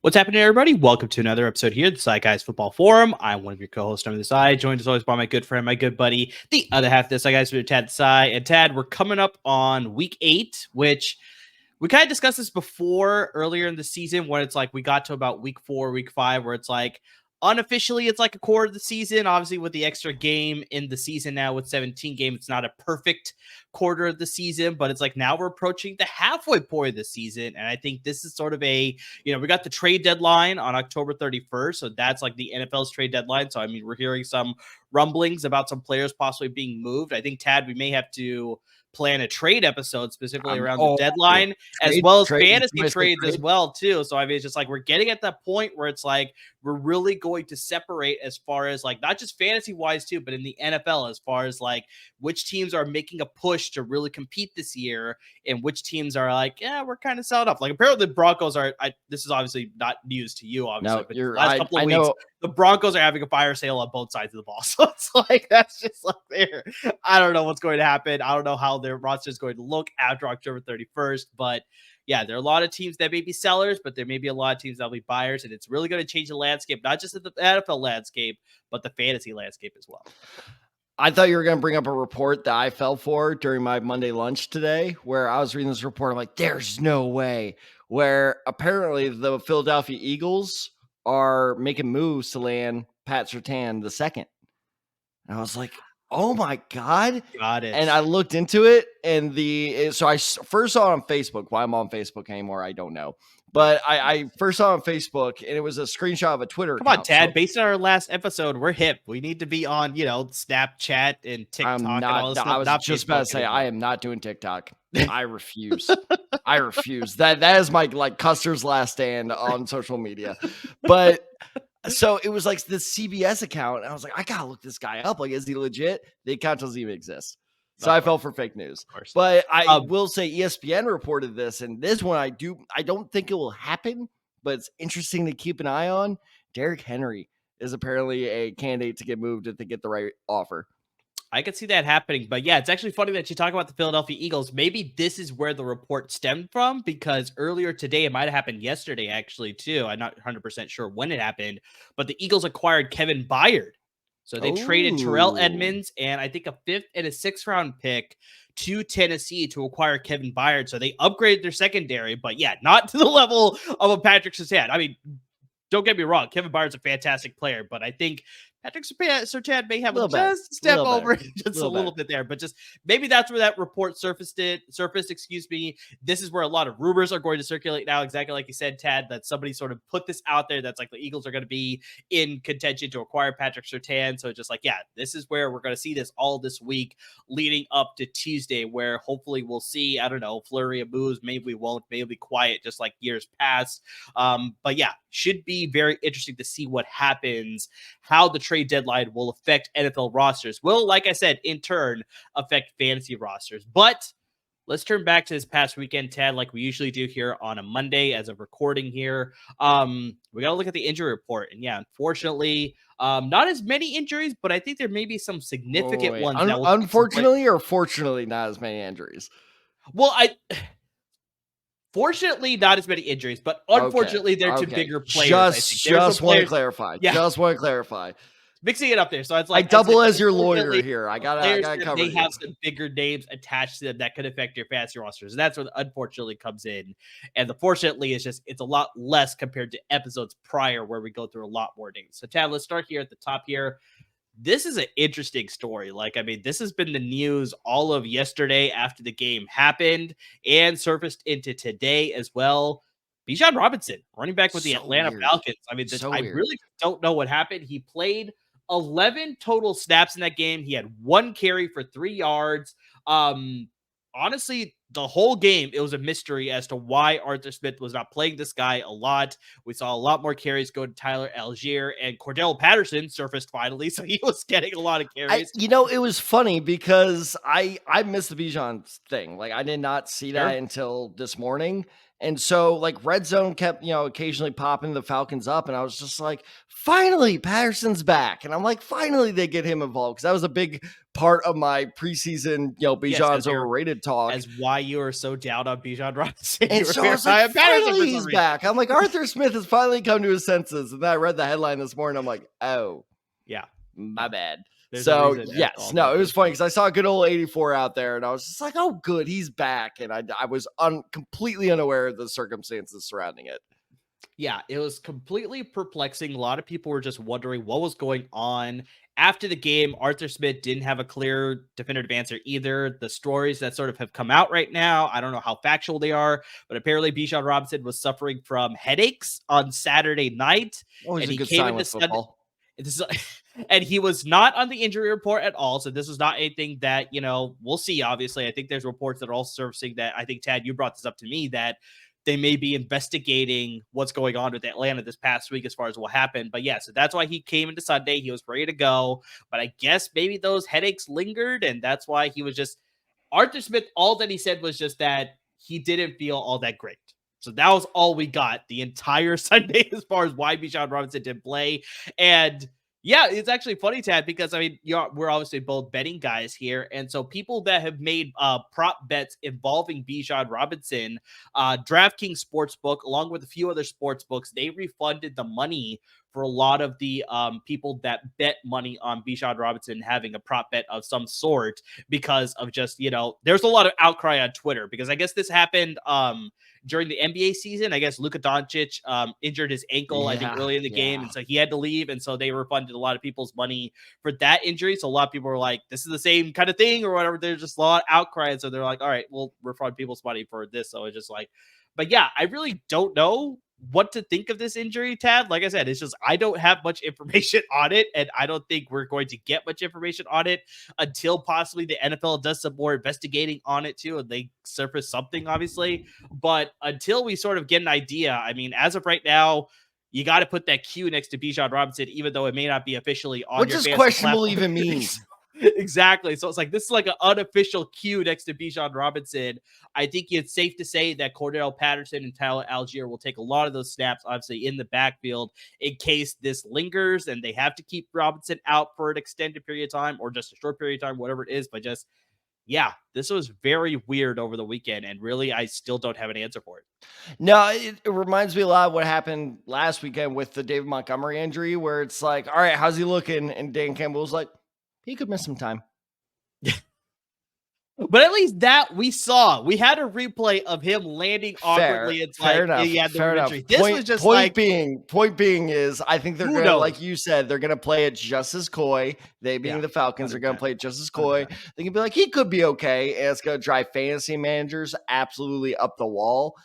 What's happening, everybody? Welcome to another episode here, the Side Guys Football Forum. I'm one of your co-hosts on the side, joined as always by my good friend, my good buddy, the other half of the Side Guys, Tad Sai. And Tad, we're coming up on week 8, which we kind of discussed this before earlier in the season when it's like we got to about week 4, week 5, where it's like unofficially it's like a quarter of the season. Obviously, with the extra game in the season now with 17 games, it's not a perfect quarter of the season, but it's like now we're approaching the halfway point of the season. And I think this is sort of we got the trade deadline on October 31st. So that's like the NFL's trade deadline. So, I mean, we're hearing some rumblings about some players possibly being moved. I think, Tad, we may have to plan a trade episode specifically around the deadline, as well as fantasy trades as well, too. So, I mean, it's just like we're getting at that point where it's like we're really going to separate as far as like not just fantasy wise, too, but in the NFL, as far as like which teams are making a push to really compete this year and which teams are like, yeah, we're kind of selling up. Like apparently the Broncos are, this is obviously not news to you, obviously, but the last couple of weeks, the Broncos are having a fire sale on both sides of the ball. So it's like, that's just like there. I don't know what's going to happen. I don't know how their roster is going to look after October 31st, but yeah, there are a lot of teams that may be sellers, but there may be a lot of teams that will be buyers, and it's really going to change the landscape, not just the NFL landscape, but the fantasy landscape as well. I thought you were going to bring up a report that I fell for during my Monday lunch today, where I was reading this report. I'm like, there's no way. Where apparently the Philadelphia Eagles are making moves to land Pat Surtain II. And I was like, oh my God. Got it. And I looked into it, and so I first saw it on Facebook. Why I'm on Facebook anymore, I don't know. But I first saw it on Facebook, and it was a screenshot of a Twitter account. Come on, Tad. Based on our last episode, we're hip. We need to be on, Snapchat and TikTok and all this stuff. I was just about to say, I am not doing TikTok. I refuse. I refuse. That is my Custer's last stand on social media. But so it was like the CBS account, and I was like, I gotta look this guy up. Like, is he legit? The account doesn't even exist. So I fell for fake news. But I will say ESPN reported this, and this one I don't think it will happen, but it's interesting to keep an eye on. Derrick Henry is apparently a candidate to get moved if they get the right offer. I could see that happening, but yeah, it's actually funny that you talk about the Philadelphia Eagles. Maybe this is where the report stemmed from, because earlier today, it might have happened yesterday actually too. I'm not 100% sure when it happened, but the Eagles acquired Kevin Byard. So they traded Terrell Edmonds and I think a 5th and a 6th round pick to Tennessee to acquire Kevin Byard. So they upgraded their secondary, but yeah, not to the level of a Patrick Surtain. I mean, don't get me wrong, Kevin Byard's a fantastic player, but I think Patrick Surtain may have just step over just a little bit there, but just maybe that's where that report surfaced. This is where a lot of rumors are going to circulate now, exactly like you said, Tad, that somebody sort of put this out there that's like the Eagles are going to be in contention to acquire Patrick Surtain. So just like, yeah, this is where we're going to see this all this week leading up to Tuesday, where hopefully we'll see, I don't know, flurry of moves. Maybe we won't, maybe quiet just like years past. But yeah, should be very interesting to see what happens, how the trade deadline will affect NFL rosters, will, like I said, in turn affect fantasy rosters. But let's turn back to this past weekend, Tad, like we usually do here on a Monday as of recording here. We got to look at the injury report, and yeah, unfortunately, not as many injuries, but I think there may be some significant ones. Unfortunately or fortunately, not as many injuries? Well, fortunately, not as many injuries, but unfortunately, they're to bigger players. Just want to clarify. Yeah. Just want to clarify. Mixing it up there. So it's like I double as your lawyer here. I gotta cover. They have some bigger names attached to them that could affect your fantasy rosters. And that's where the unfortunately comes in. And the fortunately is just it's a lot less compared to episodes prior where we go through a lot more names. So Tad, let's start here at the top here. This is an interesting story. Like, I mean, this has been the news all of yesterday after the game happened and surfaced into today as well. Bijan Robinson, running back with the Atlanta Falcons. I mean, I really don't know what happened. He played 11 total snaps in that game. He had 1 carry for 3 yards. honestly, the whole game, it was a mystery as to why Arthur Smith was not playing this guy a lot. We saw a lot more carries go to Tyler Algier, and Cordell Patterson surfaced finally, so he was getting a lot of carries. It was funny because I missed the Bijan thing. Like I did not see that until this morning. And so like Red Zone kept, occasionally popping the Falcons up. And I was just like, finally, Patterson's back. And I'm like, finally they get him involved. Because that was a big part of my preseason, Bijan's overrated talk. As why you are so down on Bijan Robinson. And so I was like, finally he's back. I'm like, Arthur Smith has finally come to his senses. And then I read the headline this morning. I'm like, oh, yeah, my bad. So yes, no, it was funny because I saw a good old 84 out there, and I was just like, "Oh, good, he's back." And I was completely unaware of the circumstances surrounding it. Yeah, it was completely perplexing. A lot of people were just wondering what was going on. After the game, Arthur Smith didn't have a clear, definitive answer either. The stories that sort of have come out right now, I don't know how factual they are, but apparently Bijan Robinson was suffering from headaches on Saturday night. Always a good sign with football. And he was not on the injury report at all. So this was not anything that, we'll see. Obviously, I think there's reports that are also surfacing that I think, Tad, you brought this up to me, that they may be investigating what's going on with Atlanta this past week as far as what happened. But yeah, so that's why he came into Sunday. He was ready to go. But I guess maybe those headaches lingered. And that's why he was just Arthur Smith. All that he said was just that he didn't feel all that great. So that was all we got the entire Sunday as far as why Bijan Robinson didn't play. And yeah, it's actually funny, Tad, because I mean, we're obviously both betting guys here. And so people that have made prop bets involving Bijan Robinson, DraftKings Sportsbook, along with a few other sports books, they refunded the money for a lot of the people that bet money on Bijan Robinson having a prop bet of some sort because of just, there's a lot of outcry on Twitter because I guess this happened during the NBA season. I guess Luka Doncic injured his ankle, I think, early in the game. And so he had to leave. And so they refunded a lot of people's money for that injury. So a lot of people were like, this is the same kind of thing or whatever. There's just a lot of outcry. And so they're like, all right, we'll refund people's money for this. So it's just like, but yeah, I really don't know what to think of this injury, Tad. Like I said, it's just I don't have much information on it, and I don't think we're going to get much information on it until possibly the NFL does some more investigating on it too, and they surface something, obviously. But until we sort of get an idea, I mean, as of right now, you got to put that Q next to Bijan Robinson, even though it may not be officially on. What does questionable even mean? Exactly. So it's like this is like an unofficial Q next to Bijan Robinson. I think it's safe to say that Cordell Patterson and Tyler Algier will take a lot of those snaps, obviously, in the backfield in case this lingers and they have to keep Robinson out for an extended period of time or just a short period of time, whatever it is. But just, yeah, this was very weird over the weekend. And really, I still don't have an answer for it. No, it reminds me a lot of what happened last weekend with the David Montgomery injury, where it's like, all right, how's he looking? And Dan Campbell was like, he could miss some time. But at least that we saw. We had a replay of him landing awkwardly. It's fair like enough. Fair enough. This was just point being is I think they're gonna, like you said, they're gonna play it just as coy. They being the Falcons are gonna play it just as coy. They can be like, he could be okay, and it's gonna drive fantasy managers absolutely up the wall.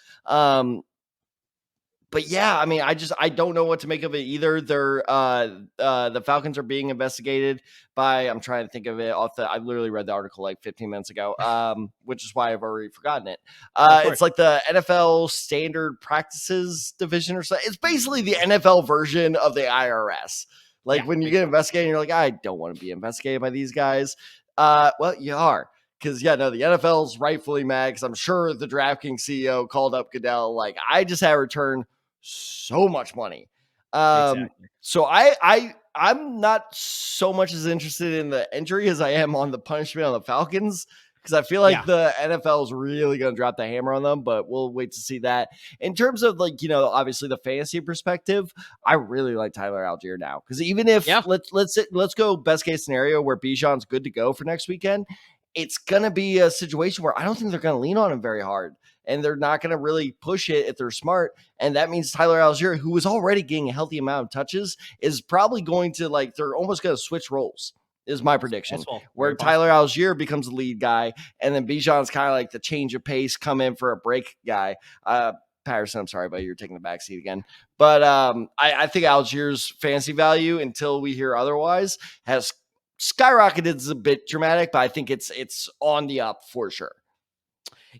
But yeah, I mean, I don't know what to make of it either. They're the Falcons are being investigated by, I'm trying to think of it I literally read the article like 15 minutes ago, which is why I've already forgotten it. It's like the NFL Standard Practices Division or something. It's basically the NFL version of the IRS. Like when you get investigated, you're like, I don't want to be investigated by these guys. Well, you are. Because, the NFL's rightfully mad because I'm sure the DraftKings CEO called up Goodell like, I just had returned so much money. Exactly. So I'm not so much as interested in the injury as I am on the punishment on the Falcons because I feel like the NFL is really going to drop the hammer on them, but we'll wait to see that. In terms of obviously the fantasy perspective, I really like Tyler Algier now because even if let's go best case scenario where Bijan's good to go for next weekend, it's going to be a situation where I don't think they're going to lean on him very hard. And they're not going to really push it if they're smart. And that means Tyler Algier, who was already getting a healthy amount of touches, is probably going to they're almost going to switch roles, is my prediction. Where Tyler Algier becomes the lead guy. And then Bijan's kind of like the change of pace, come in for a break guy. Patterson, I'm sorry, but you're taking the backseat again. But I think Algier's fantasy value, until we hear otherwise, has skyrocketed. Is a bit dramatic, but I think it's on the up for sure.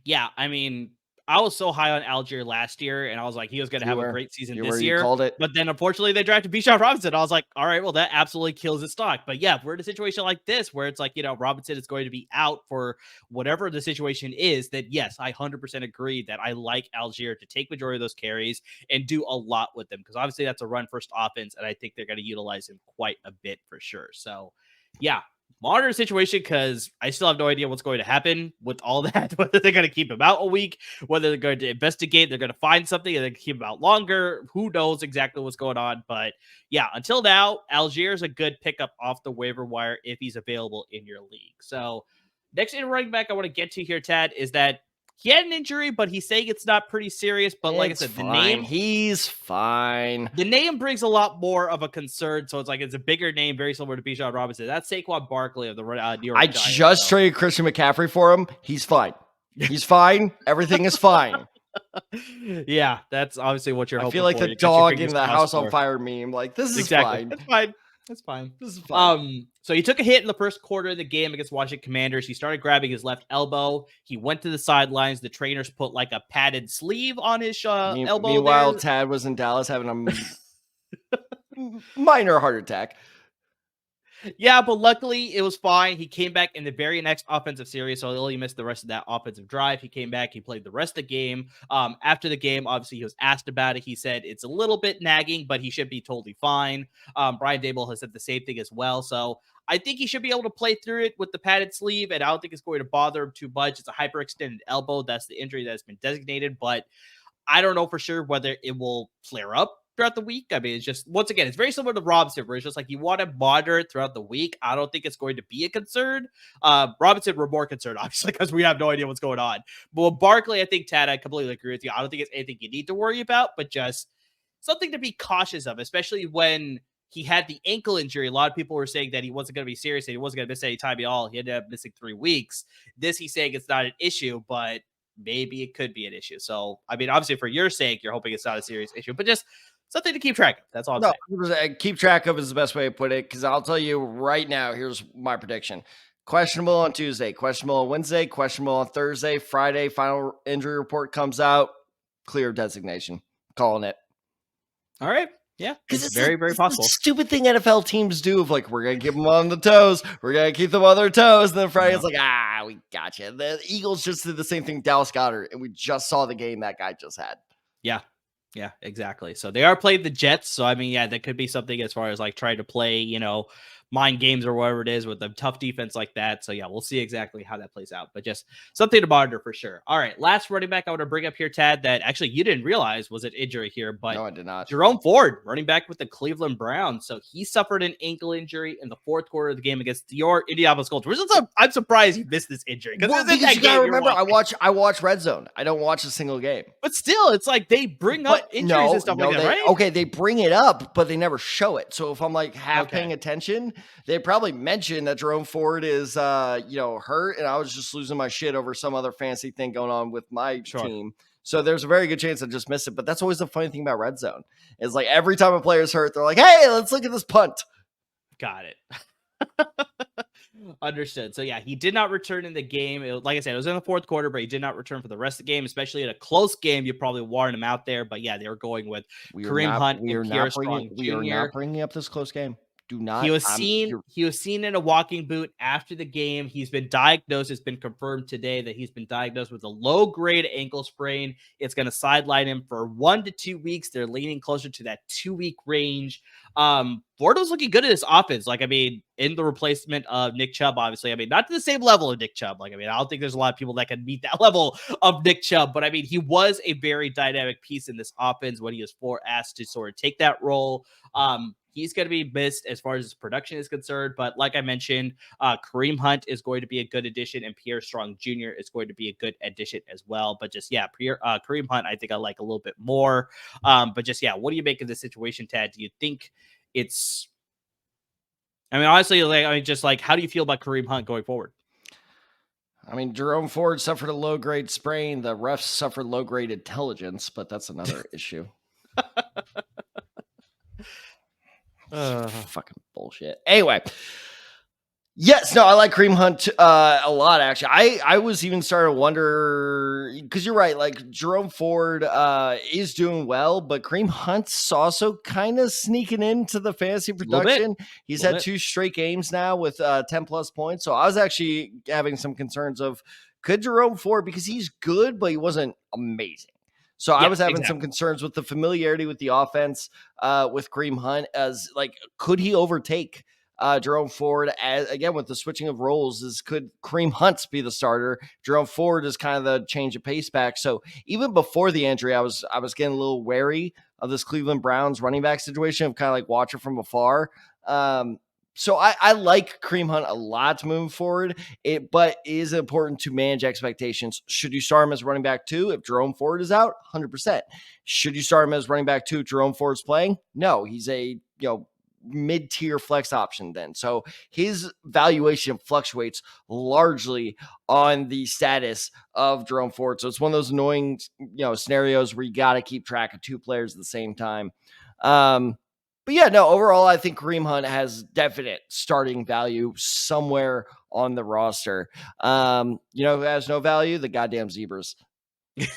Yeah, I mean, I was so high on Algier last year, and I was like, he was going to have a great season You this were, you year. called it. But then, unfortunately, they drafted Bijan Robinson. I was like, all right, well, that absolutely kills his stock. But yeah, we're in a situation like this where it's like, Robinson is going to be out for whatever the situation is. That yes, I 100% agree that I like Algier to take majority of those carries and do a lot with them because obviously that's a run first offense, and I think they're going to utilize him quite a bit for sure. So, yeah, monitor situation because I still have no idea what's going to happen with all that. Whether they're going to keep him out a week, whether they're going to investigate, they're going to find something and then keep him out longer. Who knows exactly what's going on? But yeah, until now, Algier is a good pickup off the waiver wire if he's available in your league. So next in running back I want to get to here, Tad, is that he had an injury, but he's saying it's not pretty serious. But like I said, fine. He's fine. The name brings a lot more of a concern, so it's a bigger name, very similar to Bijan Robinson. That's Saquon Barkley of the New York I Giants. just traded Christian McCaffrey for him. He's fine. He's fine. Everything is fine. Yeah, that's obviously what you're hoping for. I feel like the dog in the house on fire meme. Like, this is fine. It's fine. It's fine. This is fine. So he took a hit in the first quarter of the game against Washington Commanders. He started grabbing his left elbow. He went to the sidelines. The trainers put like a padded sleeve on his elbow. Meanwhile, Tad was in Dallas having a minor heart attack. Yeah, but luckily it was fine. He came back in the very next offensive series, so he only missed the rest of that offensive drive. He came back. He played the rest of the game. After the game, obviously, he was asked about it. He said it's a little bit nagging, but he should be totally fine. Brian Daboll has said the same thing as well. So I think he should be able to play through it with the padded sleeve, and I don't think it's going to bother him too much. It's a hyperextended elbow. That's the injury that's been designated, but I don't know for sure whether it will flare up throughout the week. I mean, it's just, once again, it's very similar to Robinson, where it's just like you want to monitor it throughout the week. I don't think it's going to be a concern. Robinson, we're more concerned, obviously, because we have no idea what's going on. But with Barkley, I think, Tad, I completely agree with you. I don't think it's anything you need to worry about, but just something to be cautious of, especially when he had the ankle injury. A lot of people were saying that he wasn't going to be serious and he wasn't going to miss any time at all. He ended up missing 3 weeks. This, he's saying it's not an issue, but maybe it could be an issue. So, I mean, obviously, for your sake, you're hoping it's not a serious issue, but just something to keep track of. That's all I'm saying. Keep track of is the best way to put it, because I'll tell you right now, here's my prediction. Questionable on Tuesday, questionable on Wednesday, questionable on Thursday, Friday, final injury report comes out, clear designation. Calling it. All right. Yeah, because it's very, very possible. Stupid thing NFL teams do of like, we're going to keep them on the toes. We're going to keep them on their toes. And then Friday, it's like, we got you. The Eagles just did the same thing, Dallas Goedert, and we just saw the game that guy just had. Yeah, exactly. So they are playing the Jets. So, I mean, yeah, that could be something as far as like trying to play, mind games or whatever it is with a tough defense like that. So, yeah, we'll see exactly how that plays out, but just something to monitor for sure. All right, last running back I want to bring up here, Tad, that actually you didn't realize was an injury here, but no, I did not. Jerome Ford, running back with the Cleveland Browns. So he suffered an ankle injury in the fourth quarter of the game against your Indianapolis Colts. I'm surprised you missed this injury. Well, because you gotta remember, I watch Red Zone. I don't watch a single game. But still, it's like they bring up injuries and stuff like that, right? Okay, they bring it up, but they never show it. So if I'm like paying attention, they probably mention that Jerome Ford is hurt, and I was just losing my shit over some other fancy thing going on with my team. So there's a very good chance I just missed it. But that's always the funny thing about Red Zone. Is like every time a player's hurt, they're like, hey, let's look at this punt. Got it. Understood. So yeah, he did not return in the game. Like I said, it was in the fourth quarter, but he did not return for the rest of the game, especially in a close game. You probably warned him out there, but yeah, they were going with Kareem Hunt and Pierre Strong Jr. We are not bringing up this close game. Do not. He was seen in a walking boot after the game. He's been diagnosed. It's been confirmed today that he's been diagnosed with a low-grade ankle sprain. It's going to sideline him for 1 to 2 weeks. They're leaning closer to that 2-week range. Ford was looking good at this offense. Like, I mean, in the replacement of Nick Chubb, obviously. I mean, not to the same level of Nick Chubb. Like, I mean, I don't think there's a lot of people that can meet that level of Nick Chubb. But, I mean, he was a very dynamic piece in this offense when he was asked to sort of take that role. He's going to be missed as far as his production is concerned. But like I mentioned, Kareem Hunt is going to be a good addition, and Pierre Strong Jr. is going to be a good addition as well. But just, yeah, Kareem Hunt, I think I like a little bit more. But just, yeah, what do you make of this situation, Tad? Do you think it's... I mean, honestly, how do you feel about Kareem Hunt going forward? I mean, Jerome Ford suffered a low-grade sprain. The refs suffered low-grade intelligence, but that's another issue. Fucking bullshit. Anyway, Yes, no, I like Kareem Hunt a lot, actually. I was even starting to wonder, because you're right, like Jerome Ford is doing well, but Kareem Hunt's also kind of sneaking into the fantasy A little bit, production. a He's little had bit. 2 straight games now with 10 plus points. So I was actually having some concerns of, could Jerome Ford, because he's good, but he wasn't amazing. So I Yeah, was having some exactly. concerns with the familiarity with the offense with Kareem Hunt, as like, could he overtake Jerome Ford, as again with the switching of roles, is could Kareem Hunt be the starter? Jerome Ford is kind of the change of pace back. So even before the injury, I was getting a little wary of this Cleveland Browns running back situation, of kind of like watching from afar. So I like Kareem Hunt a lot moving forward. But it is important to manage expectations. Should you start him as running back 2 if Jerome Ford is out? 100%. Should you start him as running back 2 if Jerome Ford's playing? No, he's a mid-tier flex option then. So his valuation fluctuates largely on the status of Jerome Ford. So it's one of those annoying, scenarios where you got to keep track of 2 players at the same time. But yeah, no, overall, I think Kareem Hunt has definite starting value somewhere on the roster. Who has no value? The goddamn Zebras. But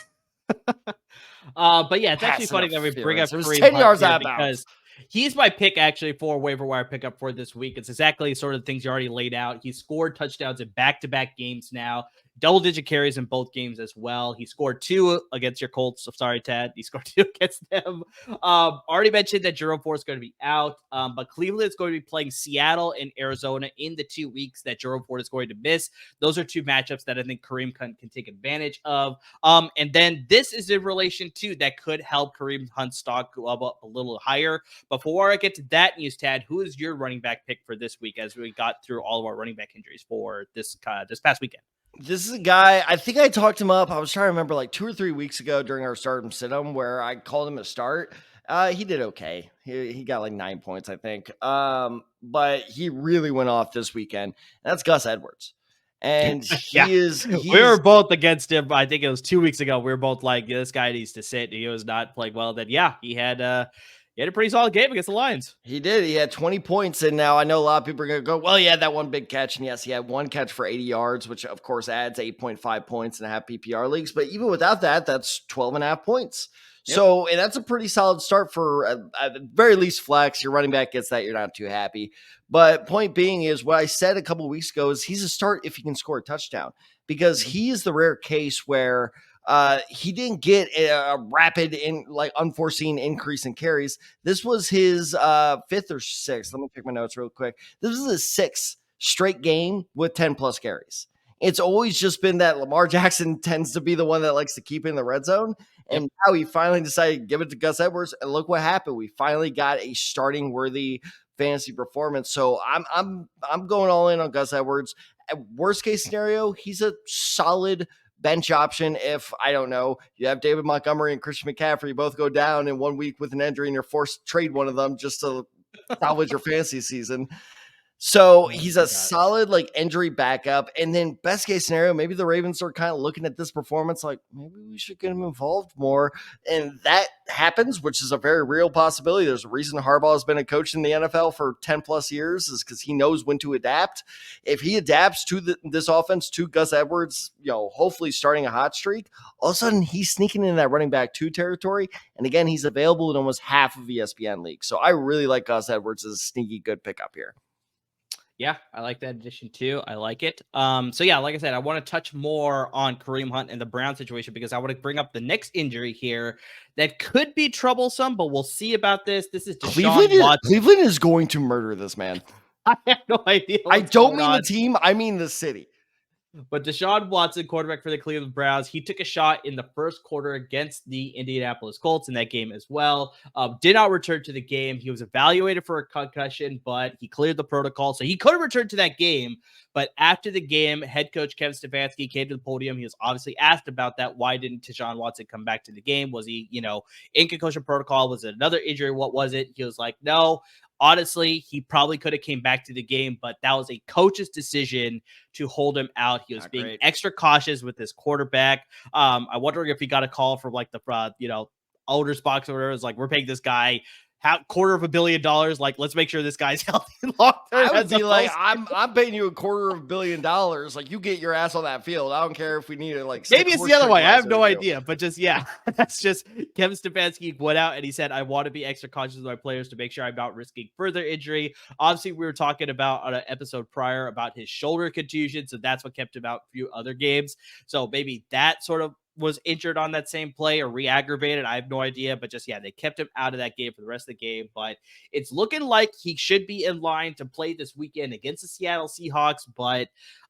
yeah, it's actually Pass funny that we bring interference. up It was Kareem 10 Hunt yards here out of bounds. because he's my pick actually for waiver wire pickup for this week. It's exactly sort of the things you already laid out. He scored touchdowns in back-to-back games now, double-digit carries in both games as well. He scored 2 against your Colts. Sorry, Tad. He scored 2 against them. Already mentioned that Jerome Ford is going to be out, but Cleveland is going to be playing Seattle and Arizona in the 2 weeks that Jerome Ford is going to miss. Those are 2 matchups that I think Kareem can take advantage of. And then this is in relation to that could help Kareem Hunt's stock go up a little higher. Before I get to that news, Tad, who is your running back pick for this week as we got through all of our running back injuries for this past weekend? This is a guy, I think I talked him up. I was trying to remember, like 2 or 3 weeks ago during our start and sit 'em, where I called him a start. He did okay. He got like 9 points, I think. But he really went off this weekend. And that's Gus Edwards. And Yeah, he we were is both against him. I think it was 2 weeks ago. We were both like, "Yeah, this guy needs to sit." He was not playing well. Then, yeah, he had a pretty solid game against the Lions. He did. He had 20 points. And now I know a lot of people are going to go, well, he had that one big catch. And yes, he had 1 catch for 80 yards, which of course adds 8.5 points in a half PPR leagues. But even without that, that's 12 and a half points. Yep. So, and that's a pretty solid start for at the very least flex. Your running back gets that, you're not too happy. But point being is what I said a couple of weeks ago is he's a start if he can score a touchdown, because he is the rare case where he didn't get a rapid unforeseen increase in carries. This was his 5th or 6th. Let me check my notes real quick. This is his 6th straight game with 10 plus carries. It's always just been that Lamar Jackson tends to be the one that likes to keep in the red zone. Yep. And now he finally decided to give it to Gus Edwards. And look what happened. We finally got a starting worthy fantasy performance. So I'm going all in on Gus Edwards. At worst case scenario, he's a solid bench option. If I don't know, you have David Montgomery and Christian McCaffrey both go down in 1 week with an injury and you're forced to trade one of them just to salvage your fantasy season. So Oh he's my a God. solid injury backup. And then best case scenario, maybe the Ravens are kind of looking at this performance like, maybe we should get him involved more. And that happens, which is a very real possibility. There's a reason Harbaugh has been a coach in the NFL for 10 plus years, is because he knows when to adapt. If he adapts to this offense, to Gus Edwards, hopefully starting a hot streak, all of a sudden he's sneaking in that running back 2 territory. And again, he's available in almost half of ESPN leagues. So I really like Gus Edwards as a sneaky good pickup here. Yeah, I like that addition too. I like it. So yeah, like I said, I want to touch more on Kareem Hunt and the Brown situation because I want to bring up the next injury here that could be troublesome, but we'll see about this. This is Deshaun Watson. Cleveland is going to murder this man. I have no idea. I What's don't going mean on. the team. I mean the city. But Deshaun Watson, quarterback for the Cleveland Browns, he took a shot in the first quarter against the Indianapolis Colts in that game as well. Did not return to the game. He was evaluated for a concussion, but he cleared the protocol. So he could have returned to that game. But after the game, head coach Kevin Stefanski came to the podium. He was obviously asked about that. Why didn't Deshaun Watson come back to the game? Was he, in concussion protocol? Was it another injury? What was it? He was like, no. Honestly, he probably could have came back to the game, but that was a coach's decision to hold him out. He was Not being great. extra cautious with his quarterback. I wonder if he got a call from the owners box or whatever. It's like, we're paying this guy $250 million. Like, let's make sure this guy's healthy long term. I would be like, I'm paying you $250 million. Like, you get your ass on that field. I don't care if we need to like. Maybe it's the other way. I have no idea, but just that's just Kevin Stefanski went out and he said, "I want to be extra conscious of my players to make sure I'm not risking further injury." Obviously, we were talking about on an episode prior about his shoulder contusion, so that's what kept him out a few other games. So maybe that sort of was injured on that same play or re-aggravated. I have no idea, but just, they kept him out of that game for the rest of the game. But it's looking like he should be in line to play this weekend against the Seattle Seahawks. But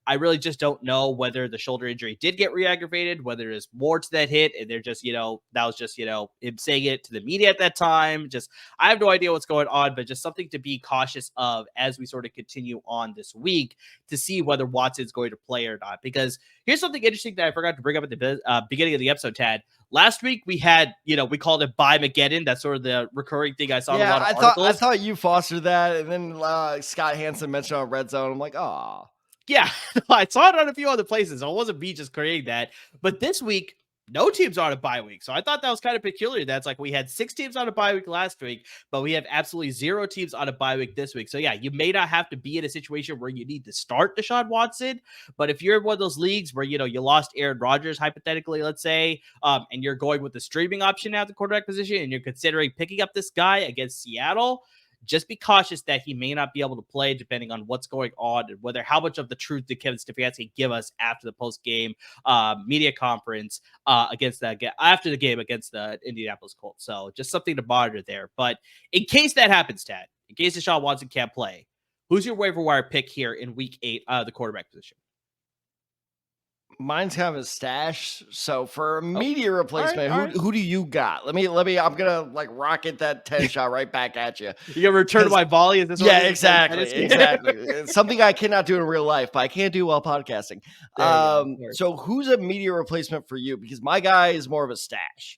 I really just don't know whether the shoulder injury did get re-aggravated, whether there's more to that hit. And they're just, that was just, him saying it to the media at that time. Just, I have no idea what's going on, but just something to be cautious of as we sort of continue on this week to see whether Watson's going to play or not. Because here's something interesting that I forgot to bring up at the beginning of the episode, Tad. Last week we had, we called it Buy Mageddon. That's sort of the recurring thing I saw in a lot of articles. I thought you fostered that. And then Scott Hansen mentioned on Red Zone. I'm like, oh. Yeah, I saw it on a few other places. So it wasn't me just creating that. But this week, no teams are on a bye week. So I thought that was kind of peculiar. That's like we had 6 teams on a bye week last week, but we have absolutely 0 teams on a bye week this week. So you may not have to be in a situation where you need to start Deshaun Watson. But if you're in one of those leagues where, you lost Aaron Rodgers, hypothetically, let's say, and you're going with the streaming option at the quarterback position and you're considering picking up this guy against Seattle, just be cautious that he may not be able to play depending on what's going on and how much of the truth did Kevin Stefanski give us after the post-game media conference after the game against the Indianapolis Colts. So just something to monitor there. But in case that happens, Tad, in case Deshaun Watson can't play, who's your waiver wire pick here in week 8 the quarterback position? Mine's kind of a stash. So for a media replacement, who do you got? Let me. I'm gonna rocket that 10 shot right back at you. You gonna return my volley? Is this exactly. It's something I cannot do in real life, but I can do while podcasting. So who's a media replacement for you? Because my guy is more of a stash.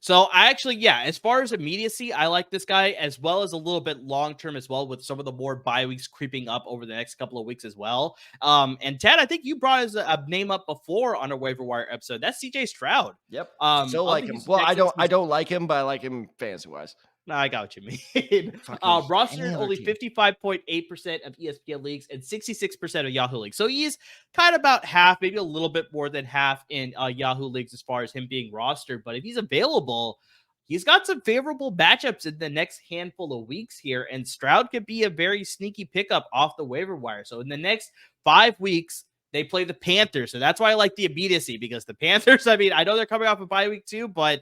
So I actually, as far as immediacy, I like this guy as well as a little bit long-term as well with some of the more bye weeks creeping up over the next couple of weeks as well. And Ted, I think you brought his a name up before on a waiver wire episode. That's CJ Stroud. Yep. Still like him. Well, I don't like him, but I like him fantasy wise. No, I got what you mean. Rostered only 55.8% of ESPN leagues and 66% of Yahoo leagues. So he's kind of about half, maybe a little bit more than half in Yahoo leagues as far as him being rostered. But if he's available, he's got some favorable matchups in the next handful of weeks here. And Stroud could be a very sneaky pickup off the waiver wire. So in the next 5 weeks, they play the Panthers. So that's why I like the immediacy, because the Panthers, I know they're coming off a bye week too, but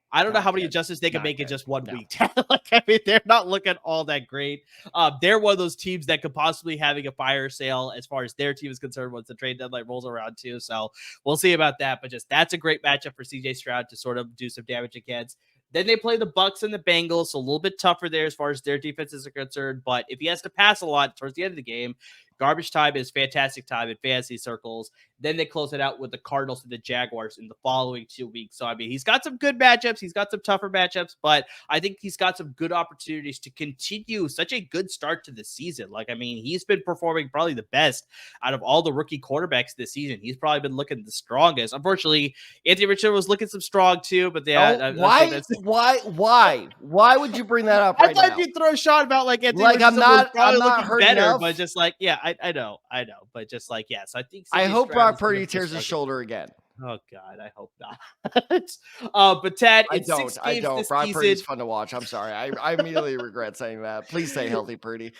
I don't know how many adjustments they can make in just 1 week. They're not looking all that great. They're one of those teams that could possibly having a fire sale as far as their team is concerned once the trade deadline rolls around too. So we'll see about that. But just that's a great matchup for CJ Stroud to sort of do some damage against. Then they play the Bucks and the Bengals, so a little bit tougher there as far as their defenses are concerned. But if he has to pass a lot towards the end of the game, garbage time is fantastic time in fantasy circles. Then they close it out with the Cardinals and the Jaguars in the following 2 weeks. So, he's got some good matchups. He's got some tougher matchups, but I think he's got some good opportunities to continue such a good start to the season. He's been performing probably the best out of all the rookie quarterbacks this season. He's probably been looking the strongest. Unfortunately, Anthony Richardson was looking some strong too, but why would you bring that up right now? I thought you'd throw a shot about Anthony Richardson I'm not hurting better, enough. but just I know, but just so I think I hope Brock Purdy tears his shoulder again. Oh God, I hope not. But Tad, I don't. Brock Purdy's fun to watch. I'm sorry. I immediately regret saying that. Please stay healthy, Purdy.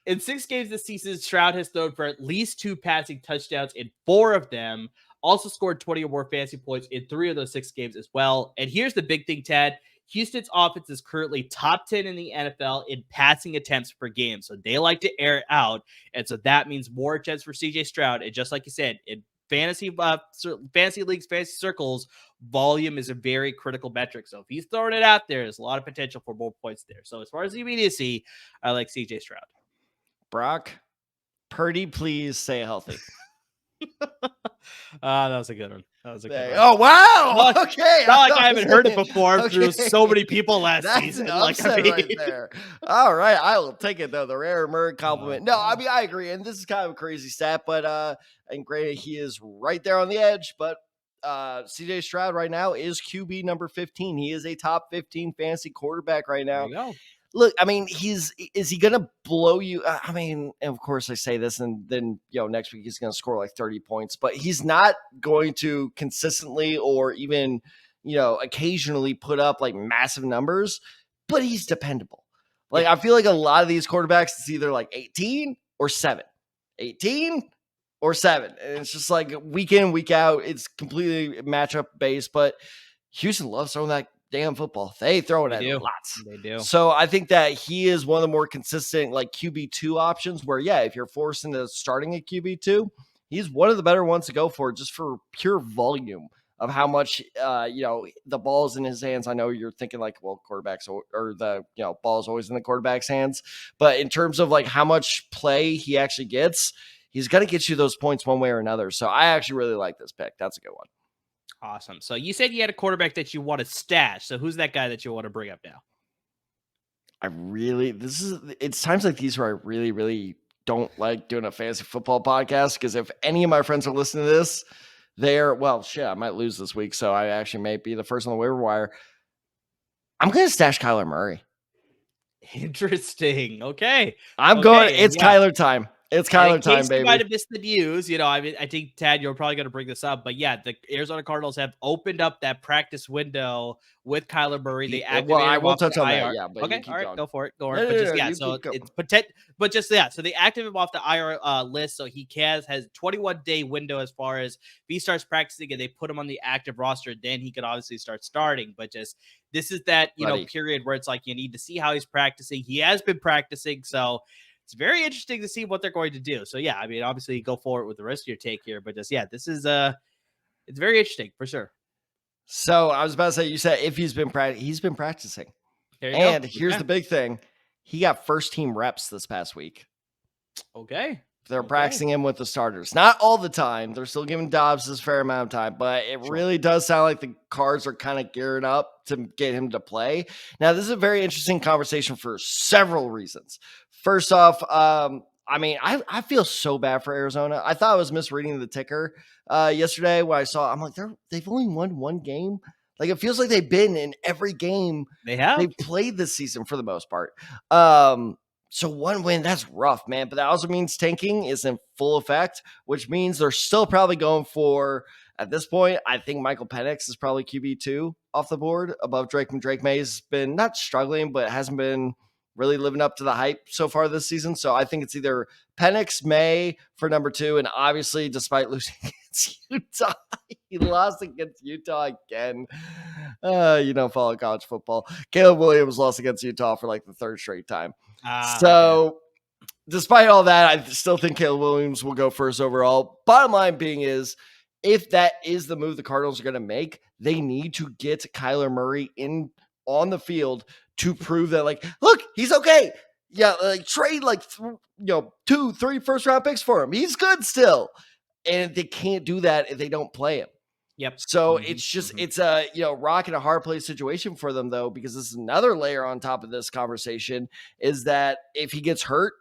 In 6 games this season, Stroud has thrown for at least 2 passing touchdowns in 4 of them. Also scored 20 or more fantasy points in 3 of those 6 games as well. And here's the big thing, Tad. Houston's offense is currently top 10 in the NFL in passing attempts per game. So they like to air it out. And so that means more attempts for CJ Stroud. And just like you said, in fantasy leagues, fantasy circles, volume is a very critical metric. So if he's throwing it out there, there's a lot of potential for more points there. So as far as the immediacy, I like CJ Stroud. Brock Purdy, please stay healthy. That was a good one. One. Oh, wow. Okay. Not like I haven't heard it before through so many people last season. Right there. All right. I will take it, though. The rare Murray compliment. No, I agree. And this is kind of a crazy stat, but and granted, he is right there on the edge, but CJ Stroud right now is QB number 15. He is a top 15 fantasy quarterback right There now. you go. Look, I mean, is he going to blow you? I mean, and of course I say this, and then, next week he's going to score like 30 points, but he's not going to consistently or even, occasionally put up like massive numbers, but he's dependable. Like, Yeah. I feel like a lot of these quarterbacks, it's either like 18 or 7, 18 or 7. And it's just like week in, week out, it's completely matchup based, but Houston loves throwing that damn football. They throw it at lots. They do. So I think that he is one of the more consistent like QB2 options where, if you're forced into starting a QB2, he's one of the better ones to go for just for pure volume of how much, the ball's in his hands. I know you're thinking like, well, quarterbacks or the, ball's always in the quarterback's hands. But in terms of like how much play he actually gets, he's going to get you those points one way or another. So I actually really like this pick. That's a good one. Awesome. So you said you had a quarterback that you want to stash. So who's that guy that you want to bring up now? It's times like these where I really, really don't like doing a fantasy football podcast, because if any of my friends are listening to this, I might lose this week. So I actually may be the first on the waiver wire. I'm going to stash Kyler Murray. Interesting. Okay. It's Kyler time. It's Kyler time, baby. You might have missed the news. I think, Tad, you're probably going to bring this up. But yeah, the Arizona Cardinals have opened up that practice window with Kyler Murray. They activated I will touch on IR. that. Yeah, but okay, all right, going. Go for it. Go on. No, So they activated him off the IR list. So he has 21-day window as far as if he starts practicing and they put him on the active roster, then he could obviously start starting. But this is that period where it's like you need to see how he's practicing. He has been practicing, so it's very interesting to see what they're going to do. So yeah, I mean, obviously go forward with the rest of your take here, but this is it's very interesting for sure. So I was about to say, you said if he's been practicing. And here's the big thing. He got first team reps this past week. Okay. They're practicing him with the starters. Not all the time. They're still giving Dobbs this fair amount of time, but it really does sound like the Cards are kind of gearing up to get him to play. Now, this is a very interesting conversation for several reasons. First off, I feel so bad for Arizona. I thought I was misreading the ticker yesterday when I saw, I'm like, they've only won one game. Like, it feels like they've been in every game they've played this season for the most part. So one win, that's rough, man. But that also means tanking is in full effect, which means they're still probably going for, at this point, I think Michael Penix is probably QB2 off the board above Drake. And Drake May's been not struggling, but hasn't been really living up to the hype so far this season. So I think it's either Penix, May for number 2. And obviously, despite losing against Utah, he lost against Utah again. You don't follow college football. Caleb Williams lost against Utah for like the 3rd straight time. Despite all that, I still think Caleb Williams will go first overall. Bottom line being is, if that is the move the Cardinals are going to make, they need to get Kyler Murray in on the field to prove that, like, look, he's okay. Yeah, like trade like 2-3 first round picks for him. He's good still. And they can't do that if they don't play him. Yep. So it's just it's a rock and a hard place situation for them, though, because this is another layer on top of this conversation, is that if he gets hurt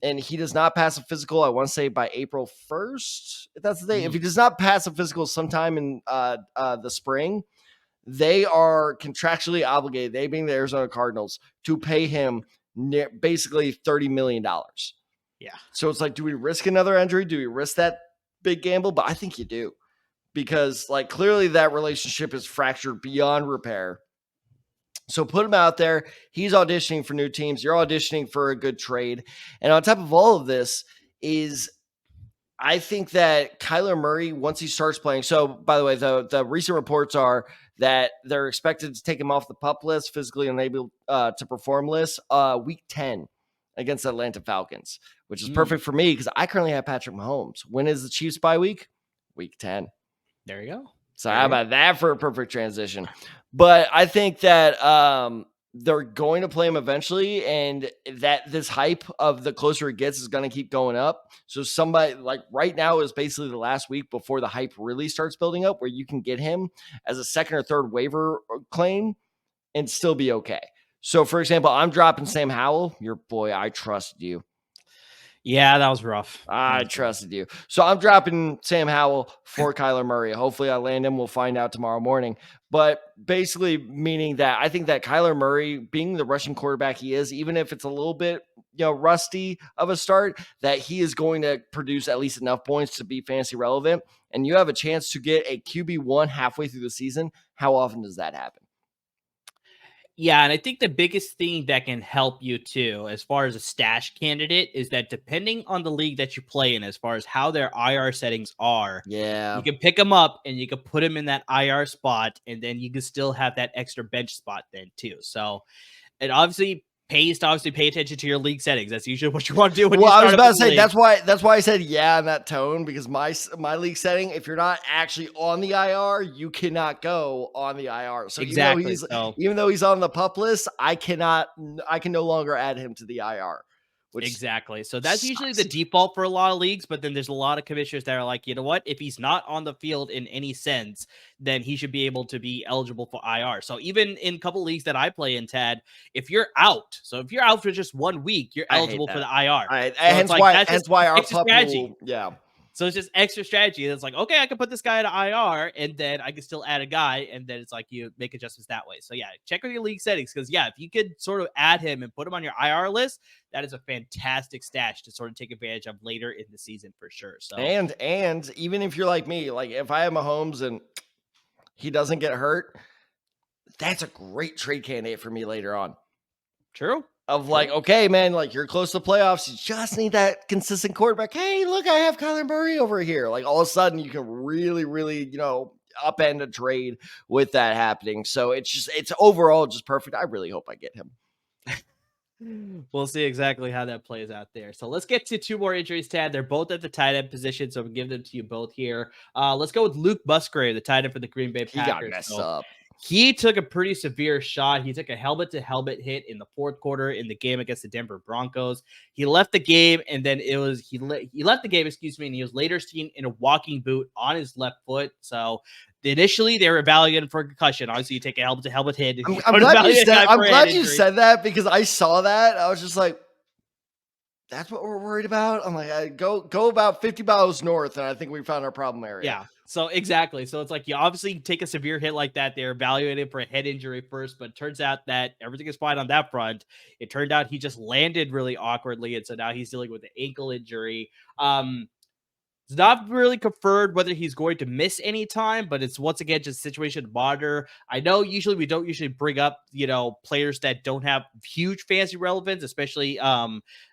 and he does not pass a physical, I want to say by April 1st, if that's the day, if he does not pass a physical sometime in the spring, they are contractually obligated, they being the Arizona Cardinals, to pay him basically $30 million. Yeah. So it's like, do we risk another injury? Do we risk that big gamble? But I think you do. Because, like, clearly that relationship is fractured beyond repair. So put him out there. He's auditioning for new teams. You're auditioning for a good trade. And on top of all of this is, I think that Kyler Murray, once he starts playing. So, by the way, the recent reports are that they're expected to take him off the PUP list, physically unable to perform list, week 10 against the Atlanta Falcons, which is perfect for me because I currently have Patrick Mahomes. When is the Chiefs bye week? Week 10. There you go. So how about that for a perfect transition? But I think that they're going to play him eventually, and that this hype of the closer it gets is going to keep going up. So somebody like right now is basically the last week before the hype really starts building up, where you can get him as a 2nd or 3rd waiver claim and still be okay. So, for example, I'm dropping Sam Howell, your boy. I trust you. Yeah, that was rough. I trusted you. So I'm dropping Sam Howell for Kyler Murray. Hopefully I land him. We'll find out tomorrow morning. But basically meaning that I think that Kyler Murray, being the rushing quarterback he is, even if it's a little bit, rusty of a start, that he is going to produce at least enough points to be fantasy relevant. And you have a chance to get a QB1 halfway through the season. How often does that happen? Yeah, and I think the biggest thing that can help you too, as far as a stash candidate, is that depending on the league that you play in, as far as how their IR settings are, you can pick them up and you can put them in that IR spot, and then you can still have that extra bench spot then too. So it obviously pays to pay attention to your league settings. That's usually what you want to do when you start. I was about to say that's why I said yeah in that tone, because my league setting, if you're not actually on the IR, you cannot go on the IR. So exactly, even though he's on the PUP list, I can no longer add him to the IR. Exactly. So that's usually the default for a lot of leagues, but then there's a lot of commissioners that are like, you know what? If he's not on the field in any sense, then he should be able to be eligible for IR. So even in a couple leagues that I play in, Tad, if you're out for just 1 week, you're eligible for the IR. Hence why our PUP rule, yeah. So it's just extra strategy. It's like, okay, I can put this guy in IR, and then I can still add a guy, and then it's like you make adjustments that way. So yeah, check with your league settings, because if you could sort of add him and put him on your IR list, that is a fantastic stash to sort of take advantage of later in the season for sure. So and even if you're like me, like if I have Mahomes and he doesn't get hurt, that's a great trade candidate for me later on. True. Like, okay, man, like you're close to playoffs. You just need that consistent quarterback. Hey, look, I have Kyler Murray over here. Like all of a sudden you can really, really, upend a trade with that happening. So it's overall just perfect. I really hope I get him. We'll see exactly how that plays out there. So let's get to two more injuries, Tad. They're both at the tight end position, so I'm give them to you both here. Let's go with Luke Musgrave, the tight end for the Green Bay Packers. He got messed up. He took a pretty severe shot. He took a helmet-to-helmet hit in the fourth quarter in the game against the Denver Broncos. He left the game, and then he left the game, and he was later seen in a walking boot on his left foot. So initially, they were evaluating for concussion. Obviously, you take a helmet-to-helmet hit. I'm glad you said that, because I saw that. I was just like, that's what we're worried about? I'm like, I go about 50 miles north, and I think we found our problem area. Yeah. So exactly. So it's like you obviously take a severe hit like that. They're evaluated for a head injury first, but it turns out that everything is fine on that front. It turned out he just landed really awkwardly, and so now he's dealing with an ankle injury. It's not really confirmed whether he's going to miss any time, but it's once again just a situation to monitor. I know we don't usually bring up, players that don't have huge fantasy relevance, especially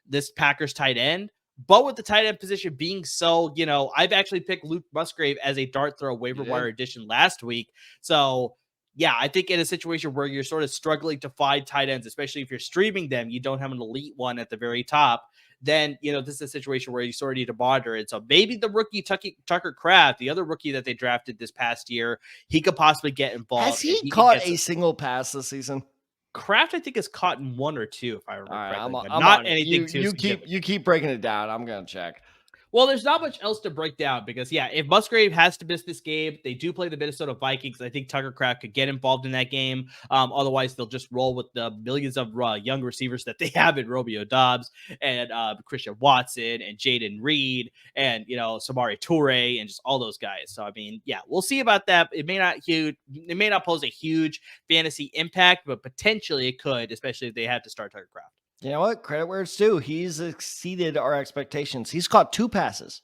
this Packers tight end. But with the tight end position being so, I've actually picked Luke Musgrave as a dart throw waiver wire addition last week. So yeah, I think in a situation where you're sort of struggling to find tight ends, especially if you're streaming them, you don't have an elite one at the very top, then, this is a situation where you sort of need to monitor it. So maybe the rookie Tucker Kraft, the other rookie that they drafted this past year, he could possibly get involved. Has he caught a single pass this season? Kraft, I think, is caught in one or two, if I remember correctly. I'm not anything too you keep breaking it down. I'm going to check. Well, there's not much else to break down because, if Musgrave has to miss this game, they do play the Minnesota Vikings. I think Tucker Kraft could get involved in that game. Otherwise, they'll just roll with the millions of young receivers that they have in Romeo Doubs and Christian Watson and Jaden Reed and, Samari Toure and just all those guys. So, I mean, we'll see about that. It may not pose a huge fantasy impact, but potentially it could, especially if they have to start Tucker Kraft. You know what? Credit where it's due. He's exceeded our expectations. He's caught 2 passes.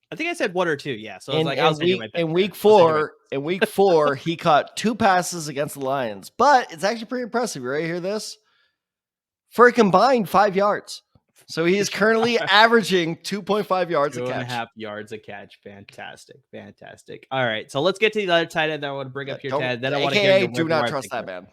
I think I said 1 or 2. Yeah. So in week 4, he caught 2 passes against the Lions. But it's actually pretty impressive. You ready to hear this? For a combined 5 yards. So he is currently averaging 2.5 yards a catch. 2.5 yards a catch. Fantastic. All right. So let's get to the other tight end that I want to bring up here, Ted. Then I want to hear do not trust that man.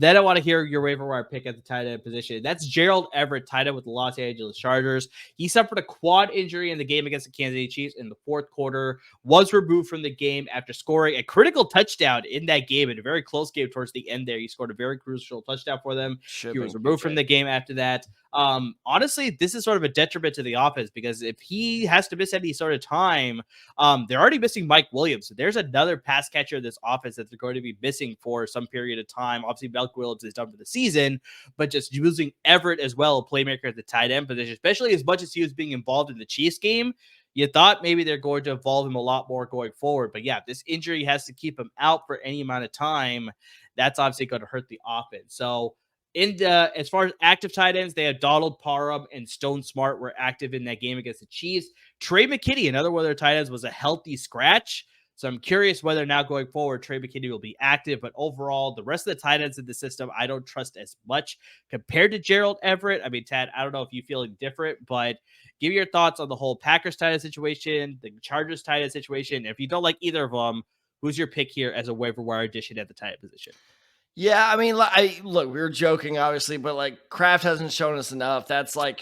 Then I want to hear your waiver wire pick at the tight end position. That's Gerald Everett, tight end with the Los Angeles Chargers. He suffered a quad injury in the game against the Kansas City Chiefs in the fourth quarter, was removed from the game after scoring a critical touchdown in that game, in a very close game towards the end there. He scored a very crucial touchdown for them. He was removed from the game after that. Honestly, this is sort of a detriment to the offense because if he has to miss any sort of time, they're already missing Mike Williams. So there's another pass catcher in this offense that they're going to be missing for some period of time. Obviously, Mike Williams is done for the season, but just using Everett as well, a playmaker at the tight end position, especially as much as he was being involved in the Chiefs game. You thought maybe they're going to involve him a lot more going forward. But yeah, this injury has to keep him out for any amount of time. That's obviously going to hurt the offense. So as far as active tight ends, they have Donald Parham and Stone Smart were active in that game against the Chiefs. Trey McKinney, another one of their tight ends, was a healthy scratch. So I'm curious whether now going forward, Trey McKinney will be active. But overall, the rest of the tight ends in the system, I don't trust as much compared to Gerald Everett. I mean, Tad, I don't know if you feel different, but give your thoughts on the whole Packers tight end situation, the Chargers tight end situation. If you don't like either of them, who's your pick here as a waiver wire addition at the tight end position? Yeah, I mean, look, we were joking, obviously, but like Kraft hasn't shown us enough. That's like,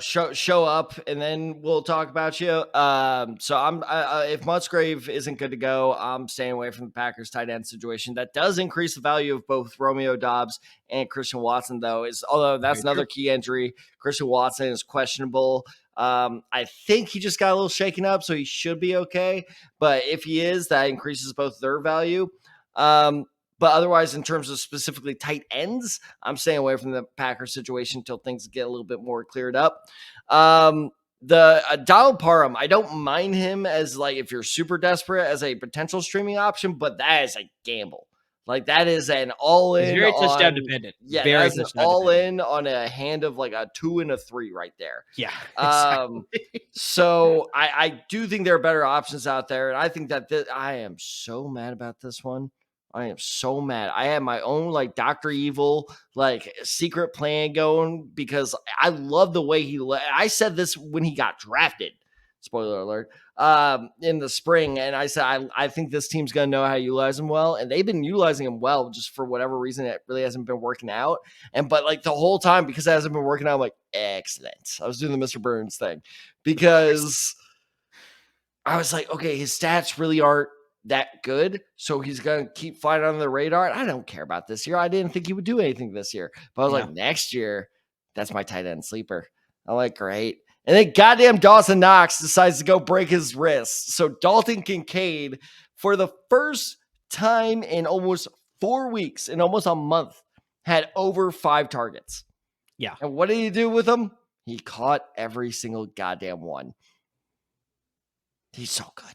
show up and then we'll talk about you. So if Musgrave isn't good to go, I'm staying away from the Packers tight end situation. That does increase the value of both Romeo Doubs and Christian Watson, though. Although that's another key injury. Christian Watson is questionable. I think he just got a little shaken up, so he should be okay. But if he is, that increases both their value. But otherwise, in terms of specifically tight ends, I'm staying away from the Packers situation until things get a little bit more cleared up. The Donald Parham, I don't mind him as like if you're super desperate as a potential streaming option, but that is a gamble. Like that is an all-in. It's very touchdown dependent. Yeah, very that's an all-in on a hand of like a 2 and a 3 right there. Yeah. Exactly. So I do think there are better options out there, and I think that I am so mad about this one. I am so mad. I have my own like Dr. Evil like secret plan going because I love the way I said this when he got drafted. Spoiler alert. In the spring, and I said I think this team's gonna know how to utilize him well, and they've been utilizing him well. Just for whatever reason, it really hasn't been working out. But like the whole time, because it hasn't been working out, I'm like, excellent. I was doing the Mr. Burns thing because I was like, okay, his stats really aren't that good, so he's gonna keep flying under the radar. I don't care about this year. I didn't think he would do anything this year, but I was like, next year, that's my tight end sleeper. I'm like, great. And then goddamn Dawson Knox decides to go break his wrist. So Dalton Kincaid, for the first time in almost 4 weeks, in almost a month, had over 5 targets. Yeah. And what did he do with them? He caught every single goddamn one. He's so good.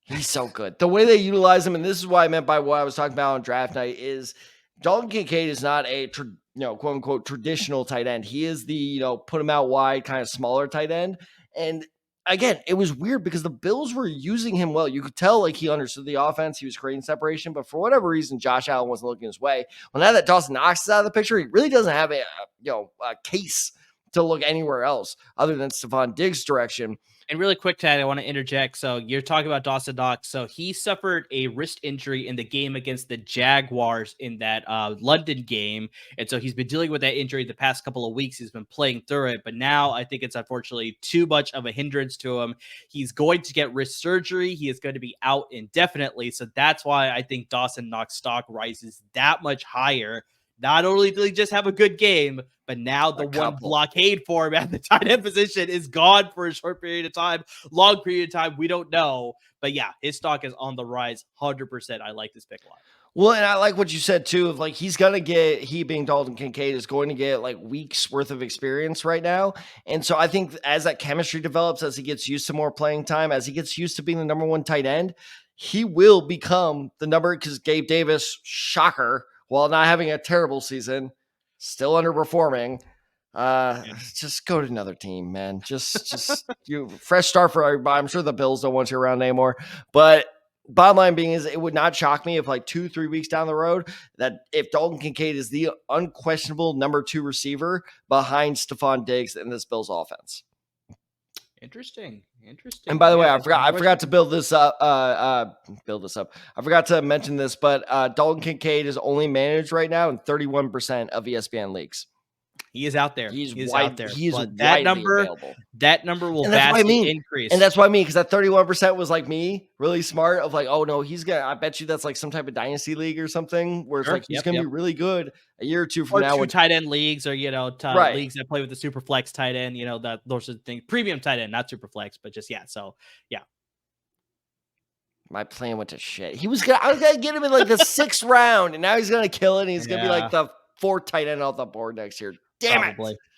He's so good. The way they utilize him, and this is what I meant by what I was talking about on draft night, is Dalton Kincaid is not a quote unquote traditional tight end. He is the put him out wide kind of smaller tight end. And again, it was weird because the Bills were using him well. You could tell like he understood the offense. He was creating separation, but for whatever reason, Josh Allen wasn't looking his way. Well, now that Dawson Knox is out of the picture, he really doesn't have a case to look anywhere else other than Stephon Diggs' direction. And really quick, Tad, I want to interject. So you're talking about Dawson Knox. So he suffered a wrist injury in the game against the Jaguars in that London game. And so he's been dealing with that injury the past couple of weeks. He's been playing through it. But now I think it's unfortunately too much of a hindrance to him. He's going to get wrist surgery. He is going to be out indefinitely. So that's why I think Dawson Knox stock rises that much higher. Not only did he just have a good game, but now the one blockade for him at the tight end position is gone for a short period of time, long period of time. We don't know. But yeah, his stock is on the rise 100%. I like this pick a lot. Well, and I like what you said too, of like he being Dalton Kincaid is going to get like weeks worth of experience right now. And so I think as that chemistry develops, as he gets used to more playing time, as he gets used to being the number 1 tight end, he will become the number, because Gabe Davis, shocker, while not having a terrible season, still underperforming. Just go to another team, man. Just you fresh start for everybody. I'm sure the Bills don't want you around anymore. But bottom line being is, it would not shock me if like 2-3 weeks down the road that if Dalton Kincaid is the unquestionable number 2 receiver behind Stephon Diggs in this Bills offense. Interesting. And by the way, I forgot to build this up. I forgot to mention this, but Dalton Kincaid is only managed right now in 31% of ESPN leagues. He is out there. He He is out there. He is But widely available. that number will And that's what I vastly mean. increase. And that's what I mean, because that 31% was like me, really smart of like, oh no, I bet you that's like some type of dynasty league or something where it's like he's going to be really good a year or two from now. Or 2 tight end leagues, or Right. leagues that play with the super flex tight end, those are the things. Premium tight end, not super flex, but just so yeah. My plan went to shit. I was gonna get him in like the 6th round, and now he's gonna kill it. And he's gonna be like the 4th tight end off the board next year. Damn it!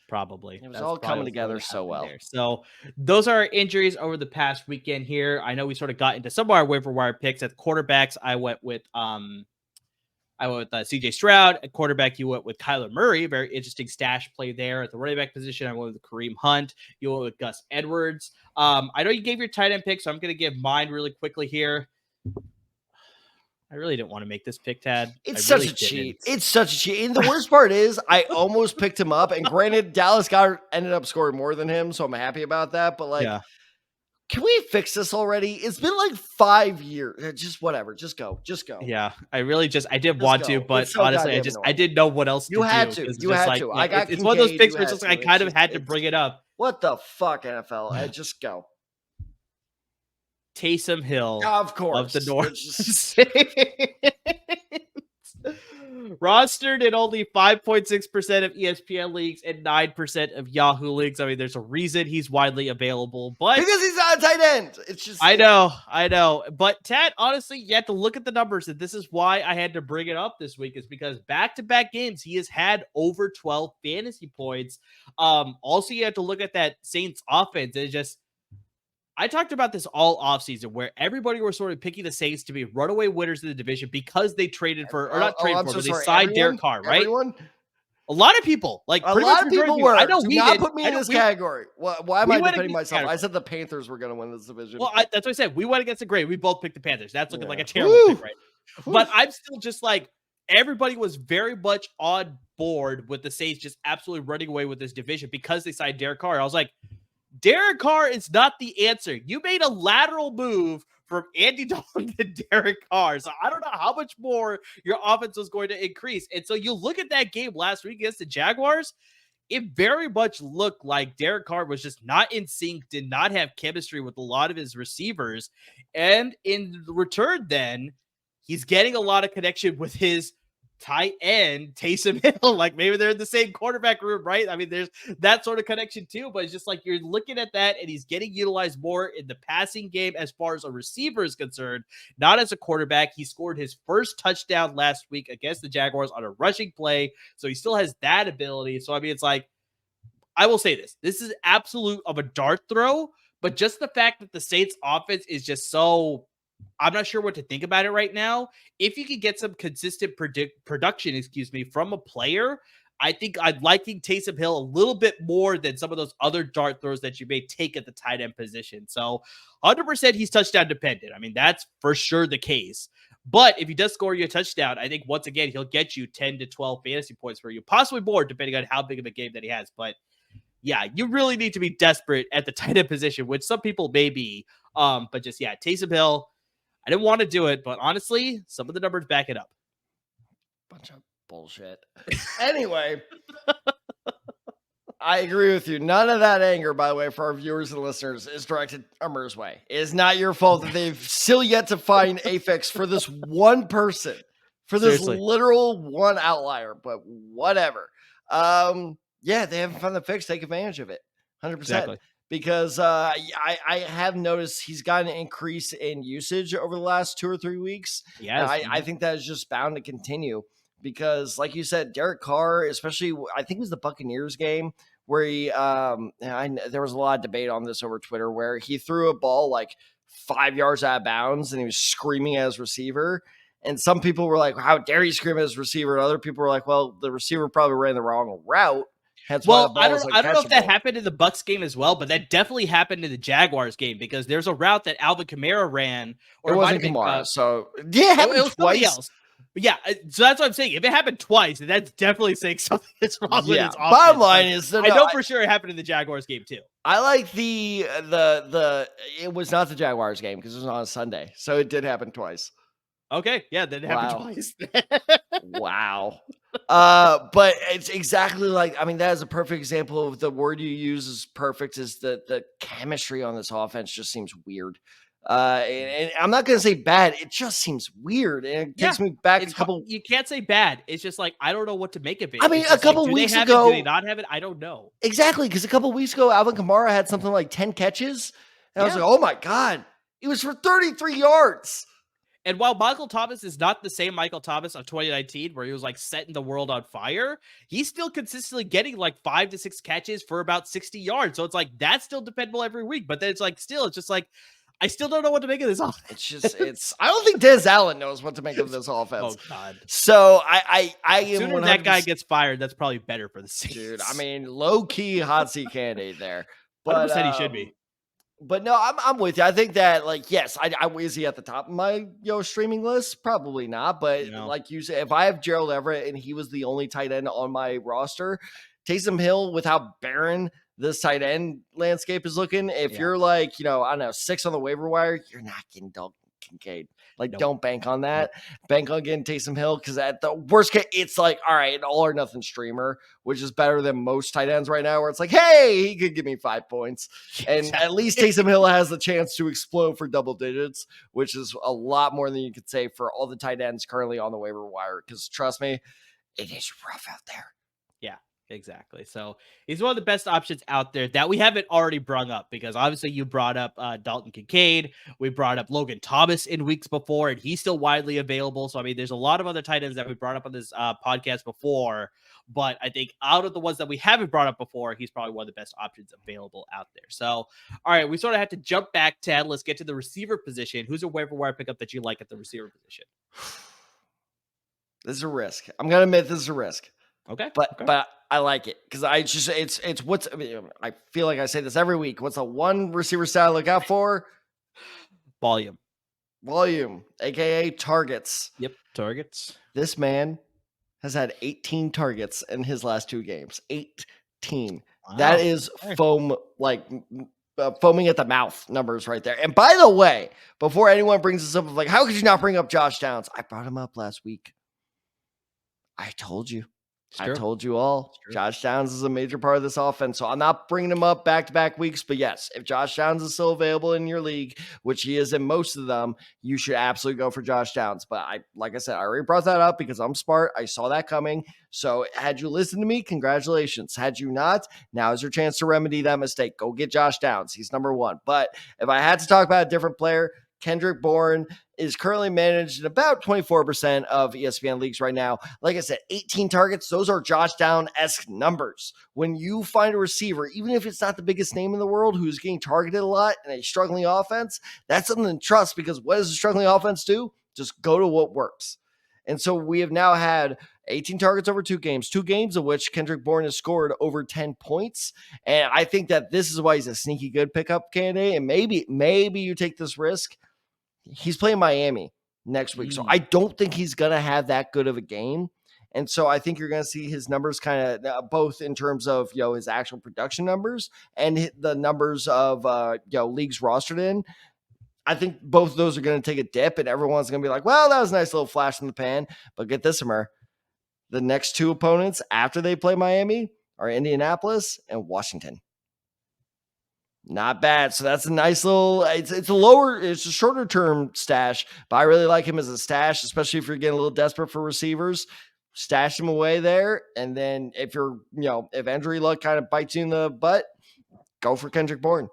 Probably. It was all coming together so well. So those are our injuries over the past weekend here. I know we sort of got into some of our waiver wire picks. At quarterbacks, I went with CJ Stroud. At quarterback, you went with Kyler Murray. Very interesting stash play there. At the running back position, I went with Kareem Hunt. You went with Gus Edwards. I know you gave your tight end pick, so I'm going to give mine really quickly here. I really didn't want to make this pick, Tad. It's such a cheat. It's such a cheat. And the worst part is I almost picked him up. And granted, Dallas ended up scoring more than him, so I'm happy about that. But can we fix this already? It's been like 5 years. Just whatever. Just go. Yeah, I did want to, but so honestly, I didn't know what else to do. You had to. It's one of those picks where it's just I kind of had to bring it up. What the fuck, NFL? Just go. Taysom Hill, of course, of the North. Rostered in only 5.6% of ESPN leagues and 9% of Yahoo leagues. I mean, there's a reason he's widely available, but because he's not a tight end. It's just I know. But Tad, honestly, you have to look at the numbers, and this is why I had to bring it up this week, is because back-to-back games he has had over 12 fantasy points. Also, you have to look at that Saints offense. I talked about this all offseason, where everybody was sort of picking the Saints to be runaway winners in the division because they traded for, or not traded for, but they signed Derek Carr, right? Everyone? A lot of people, a lot of people were. I know we did. Put me in this category. Why am I defending myself? I said the Panthers were going to win this division. Well, that's what I said. We went against the grain. We both picked the Panthers. That's looking like a terrible pick, right? But I'm still just everybody was very much on board with the Saints just absolutely running away with this division because they signed Derek Carr. I was like, Derek Carr is not the answer. You made a lateral move from Andy Dalton to Derek Carr. So I don't know how much more your offense was going to increase. And so you look at that game last week against the Jaguars, it very much looked like Derek Carr was just not in sync, did not have chemistry with a lot of his receivers. And in return, then he's getting a lot of connection with his tight end Taysom Hill. Maybe they're in the same quarterback room, right? I mean, there's that sort of connection too, but it's just you're looking at that and he's getting utilized more in the passing game as far as a receiver is concerned, not as a quarterback. He scored his first touchdown last week against the Jaguars on a rushing play, so he still has that ability. So I mean, it's I will say this is absolute of a dart throw, but just the fact that the Saints offense is just so, I'm not sure what to think about it right now. If you could get some consistent production, from a player, I think I'd liking Taysom Hill a little bit more than some of those other dart throws that you may take at the tight end position. So 100% he's touchdown dependent. I mean, that's for sure the case. But if he does score you a touchdown, I think once again, he'll get you 10 to 12 fantasy points for you, possibly more depending on how big of a game that he has. But yeah, you really need to be desperate at the tight end position, which some people may be. But just, Taysom Hill, I didn't want to do it, but honestly, some of the numbers back it up. Bunch of bullshit. Anyway, I agree with you. None of that anger, by the way, for our viewers and listeners, is directed Amir's way. It is not your fault that they've still yet to find a fix for this one person, for this literal one outlier, but whatever. They haven't found the fix. Take advantage of it. 100%. Exactly. Because I have noticed he's gotten an increase in usage over the last 2 or 3 weeks. Yeah, I think that is just bound to continue because, like you said, Derek Carr, especially, I think it was the Buccaneers game where he, there was a lot of debate on this over Twitter where he threw a ball 5 yards out of bounds and he was screaming at his receiver. And some people were like, how dare he scream at his receiver? And other people were like, well, the receiver probably ran the wrong route. I don't know if that happened in the Bucs game as well, but that definitely happened in the Jaguars game because there's a route that Alvin Kamara ran. Or it wasn't Kamara, so yeah, it happened twice. Else. But yeah, so that's what I'm saying. If it happened twice, that's definitely saying something that's wrong with his offense. Bottom line is, I know for sure it happened in the Jaguars game too. I like the it was not the Jaguars game because it was on a Sunday, so it did happen twice. Okay, yeah, that happened twice. Wow. But it's exactly like, I mean, that is a perfect example of the word you use is perfect, is the chemistry on this offense just seems weird. And I'm not gonna say bad, it just seems weird. And it Yeah, takes me back a it's hard. couple. You can't say bad. It's just like I don't know what to make of it. I mean, It's a just like, couple do they weeks have it? Do they ago, not have it? I don't know. exactly, because a couple weeks ago, Alvin Kamara had something like 10 catches. And I was Yeah. like, oh my God, it was for 33 yards. And while Michael Thomas is not the same Michael Thomas of 2019, where he was like setting the world on fire, he's still consistently getting like 5 to 6 catches for about 60 yards. So it's like that's still dependable every week. But then it's like still, it's just like I still don't know what to make of this offense. I don't think Des Allen knows what to make of this offense. Oh God. So I am Sooner 100%. that guy gets fired, that's probably better for the Saints. Dude, I mean, low key hot seat candidate there. But 100% he should be. But no, I'm with you. I think that, like, yes, I is he at the top of my streaming list? Probably not. But No. like you said, if I have Gerald Everett and he was the only tight end on my roster, Taysom Hill, with how barren this tight end landscape is looking, if you're like, I don't know, 6 on the waiver wire, you're not getting Dalton Kincaid. Like, don't bank on that. Bank on getting Taysom Hill, because at the worst case, it's like, all right, an all or nothing streamer, which is better than most tight ends right now, where it's like, hey, he could give me 5 points. And at least Taysom Hill has the chance to explode for double digits, which is a lot more than you could say for all the tight ends currently on the waiver wire. Because trust me, it is rough out there. Yeah. Exactly. So he's one of the best options out there that we haven't already brought up, because obviously you brought up Dalton Kincaid. We brought up Logan Thomas in weeks before, and he's still widely available. So, I mean, there's a lot of other tight ends that we brought up on this podcast before, but I think out of the ones that we haven't brought up before, he's probably one of the best options available out there. So, all right, we sort of have to jump back, Ted. Let's get to the receiver position. Who's a waiver wire pickup that you like at the receiver position? This is a risk. I'm going to admit this is a risk. Okay. But I like it, because it's what's, I mean, I feel like I say this every week. What's the one receiver stat I look out for? Volume, aka targets. Yep, targets. This man has had 18 targets in his last 2 games. 18. Wow. That is foaming at the mouth numbers right there. And by the way, before anyone brings this up, like, how could you not bring up Josh Downs? I brought him up last week. I told you. I told you all. Josh Downs is a major part of this offense, so I'm not bringing him up back-to-back weeks. But yes, if Josh Downs is still available in your league, which he is in most of them, you should absolutely go for Josh Downs. But like I said, I already brought that up because I'm smart. I saw that coming. So had you listened to me, congratulations. Had you not, now is your chance to remedy that mistake. Go get Josh Downs. He's number 1. But if I had to talk about a different player, Kendrick Bourne is currently managed in about 24% of ESPN leagues right now. Like I said, 18 targets. Those are Josh Down-esque numbers. When you find a receiver, even if it's not the biggest name in the world, who's getting targeted a lot in a struggling offense, that's something to trust, because what does a struggling offense do? Just go to what works. And so we have now had 18 targets over 2 games, 2 games of which Kendrick Bourne has scored over 10 points. And I think that this is why he's a sneaky good pickup candidate. And maybe you take this risk. He's playing Miami next week. So I don't think he's going to have that good of a game. And so I think you're going to see his numbers kind of both in terms of, his actual production numbers and the numbers of, leagues rostered in. I think both of those are going to take a dip, and everyone's going to be like, well, that was a nice little flash in the pan. But get this, Amir. The next 2 opponents after they play Miami are Indianapolis and Washington. Not bad. So that's a nice little, it's a shorter term stash, but I really like him as a stash, especially if you're getting a little desperate for receivers. Stash him away there. And then if you're, if injury luck kind of bites you in the butt, go for Kendrick Bourne.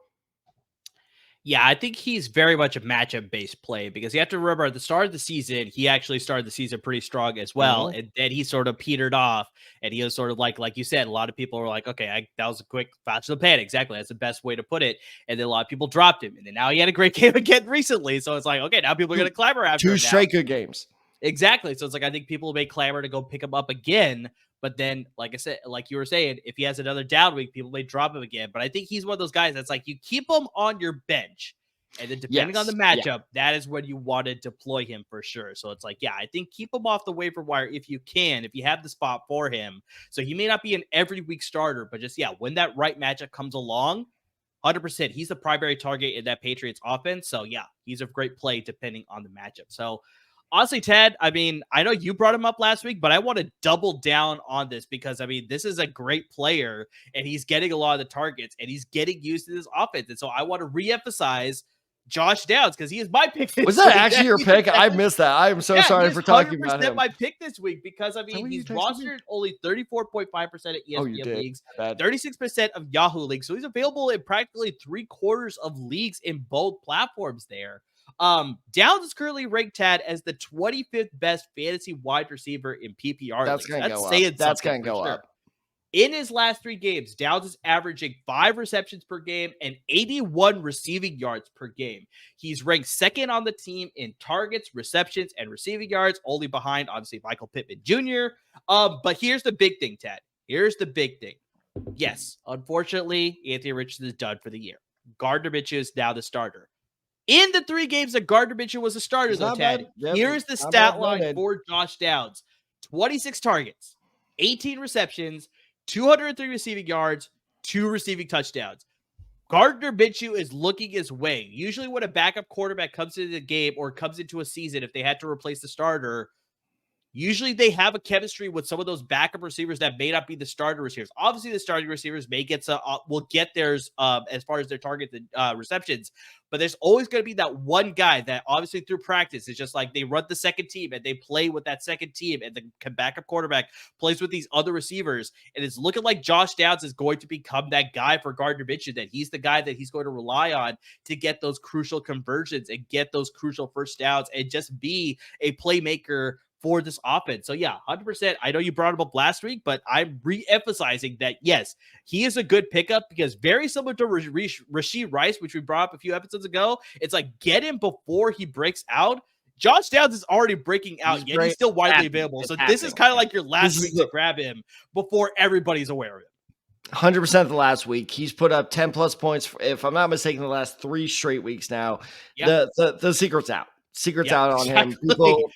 Yeah, I think he's very much a matchup-based play, because you have to remember at the start of the season, he actually started the season pretty strong as well, and then he sort of petered off, and he was sort of like you said, a lot of people were like, okay, that was a quick flash in the pan. Exactly, that's the best way to put it. And then a lot of people dropped him, and then now he had a great game again recently, so it's like, okay, now people are going to clamor after 2 straight good games. Exactly, so it's like I think people may clamor to go pick him up again. But then, like I said, like you were saying, if he has another down week, people may drop him again. But I think he's one of those guys that's like, you keep him on your bench, and then depending on the matchup, that is when you want to deploy him for sure. So it's like, yeah, I think keep him off the waiver wire if you can, if you have the spot for him. So he may not be an every week starter, but just, when that right matchup comes along, 100%, he's the primary target in that Patriots offense. So yeah, he's a great play depending on the matchup. So Honestly, Ted, I mean, I know you brought him up last week, but I want to double down on this because, I mean, this is a great player and he's getting a lot of the targets and he's getting used to this offense. And so I want to reemphasize Josh Downs because he is my pick. Was that actually your pick? I missed that. I am so sorry for talking about him. My pick this week because, I mean, he's rostered only 34.5% at ESPN leagues, 36% of Yahoo leagues. So he's available in practically 3/4 of leagues in both platforms there. Downs is currently ranked, Tad, as the 25th best fantasy wide receiver in PPR. That's going to go up. That's going to go up. In his last 3 games, Downs is averaging 5 receptions per game and 81 receiving yards per game. He's ranked second on the team in targets, receptions, and receiving yards, only behind, obviously, Michael Pittman Jr. But here's the big thing, Ted. Here's the big thing. Yes, unfortunately, Anthony Richardson is done for the year. Gardner Minshew is now the starter. In the 3 games that Gardner Minshew was a starter, though, Ted, here's the stat line for Josh Downs. 26 targets, 18 receptions, 203 receiving yards, 2 receiving touchdowns. Gardner Minshew is looking his way. Usually when a backup quarterback comes into the game or comes into a season, if they had to replace the starter, usually they have a chemistry with some of those backup receivers that may not be the starter receivers. Obviously, the starting receivers may get will get theirs as far as their target receptions, but there's always going to be that one guy that obviously through practice is just like they run the second team and they play with that second team, and the backup quarterback plays with these other receivers. And it's looking like Josh Downs is going to become that guy for Gardner Minshew, that he's the guy that he's going to rely on to get those crucial conversions and get those crucial first downs and just be a playmaker for this offense. So yeah, 100%. I know you brought him up last week, but I'm re-emphasizing that yes, he is a good pickup because very similar to Rashee Rice, which we brought up a few episodes ago. It's like get him before he breaks out. Josh Downs is already breaking out, yet he's still widely available. So this is kind of like your last week to grab him before everybody's aware of it. 100% the last week. He's put up 10 plus points, if I'm not mistaken, the last 3 straight weeks now. Yep. The secret's out. Out on him.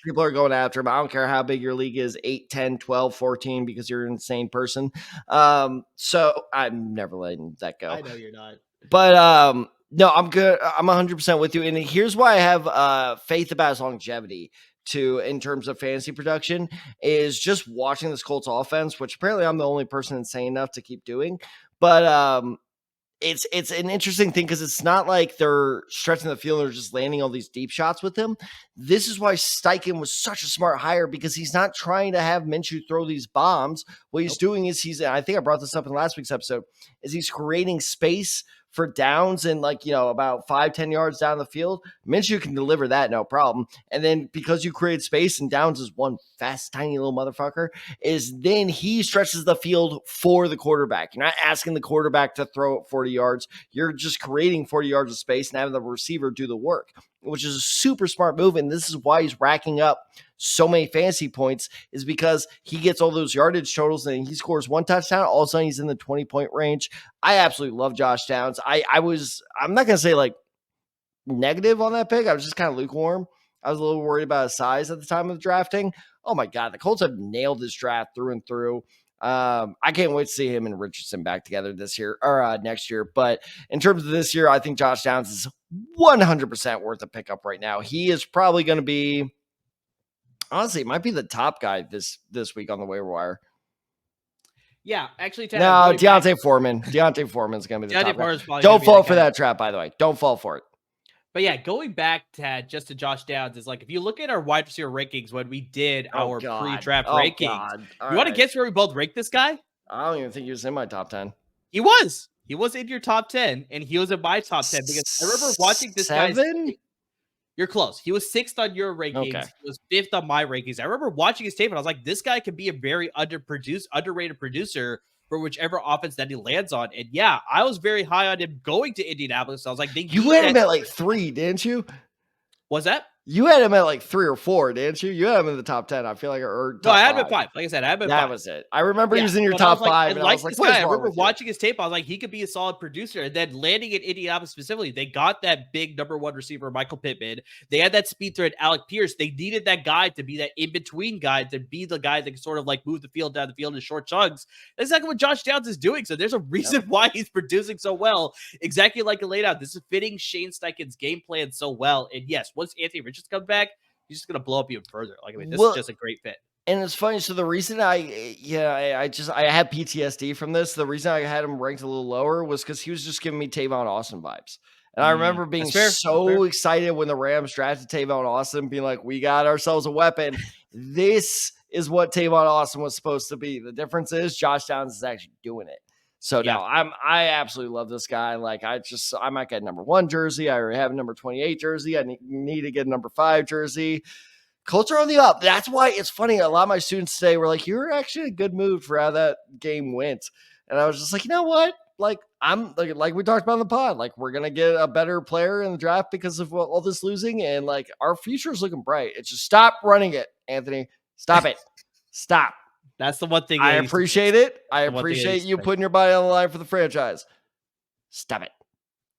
People are going after him. I don't care how big your league is, 8, 10, 12, 14, because you're an insane person. So I'm never letting that go. I know you're not. But no, I'm good. I'm 100% with you. And here's why I have faith about his longevity too, in terms of fantasy production, is just watching this Colts offense, which apparently I'm the only person insane enough to keep doing. But it's an interesting thing because it's not like they're stretching the field or just landing all these deep shots with him. This is why Steichen was such a smart hire, because he's not trying to have Minshew throw these bombs. What he's doing is I think I brought this up in last week's episode, is he's creating space for downs and about 5-10 yards down the field. Minshew can deliver that, no problem. And then because you create space and Downs is one fast, tiny little motherfucker, is then he stretches the field for the quarterback. You're not asking the quarterback to throw it 40 yards. You're just creating 40 yards of space and having the receiver do the work, which is a super smart move. And this is why he's racking up so many fantasy points, is because he gets all those yardage totals and he scores 1 touchdown. All of a sudden he's in the 20-point range. I absolutely love Josh Downs. I'm not going to say like negative on that pick. I was just kind of lukewarm. I was a little worried about his size at the time of drafting. Oh my God, the Colts have nailed this draft through and through. I can't wait to see him and Richardson back together this year or next year. But in terms of this year, I think Josh Downs is 100% worth a pickup right now. He is probably going to be, honestly, it might be the top guy this week on the waiver wire. Yeah, actually, no, Deontay Foreman. Deontay Foreman's going to be the top guy. Don't fall for that trap, by the way. Don't fall for it. But yeah, going back just to Josh Downs, is like if you look at our wide receiver rankings when we did our pre-draft rankings, you want to guess where we both ranked this guy? I don't even think he was in my top 10. He was in your top 10, and he was in my top 10 because I remember watching this guy. You're close. He was 6th on your rankings. Okay. He was 5th on my rankings. I remember watching his tape, and I was like, this guy could be a very underrated producer for whichever offense that he lands on. And yeah, I was very high on him going to Indianapolis. So I was like, you had him at like 3, didn't you? Was that? You had him at like 3 or 4, didn't you? You had him in the top 10. I feel like, no, I had him at 5. Like I said, I had him at 5. That was it. I remember he was in your top 5. I remember watching his tape. I was like, he could be a solid producer. And then landing at Indianapolis specifically, they got that big number 1 receiver, Michael Pittman. They had that speed threat, Alec Pierce. They needed that guy to be that in-between guy, to be the guy that can sort of like move the field down the field in short chunks. That's exactly what Josh Downs is doing. So there's a reason why he's producing so well. Exactly like it laid out. This is fitting Shane Steichen's game plan so well. And yes, once Anthony Richardson comes back, he's just going to blow up even further. Like, I mean, this Well, is just a great fit. And it's funny. So the reason I have PTSD from this. The reason I had him ranked a little lower was because he was just giving me Tavon Austin vibes. And I remember being so excited when the Rams drafted Tavon Austin, being like, we got ourselves a weapon. This is what Tavon Austin was supposed to be. The difference is Josh Downs is actually doing it. So no, I absolutely love this guy. Like I might get a number 1 jersey. I already have a number 28 jersey. I need to get a number 5 jersey. Colts are on the up. That's why it's funny. A lot of my students say were like, "You're actually a good move for how that game went." And I was just like, you know what? Like I'm like we talked about in the pod. Like we're gonna get a better player in the draft because of all this losing, and like our future is looking bright. It's just stop running it, Anthony. Stop it. Stop. That's the one thing I appreciate it. I appreciate you putting your body on the line for the franchise. Stop it.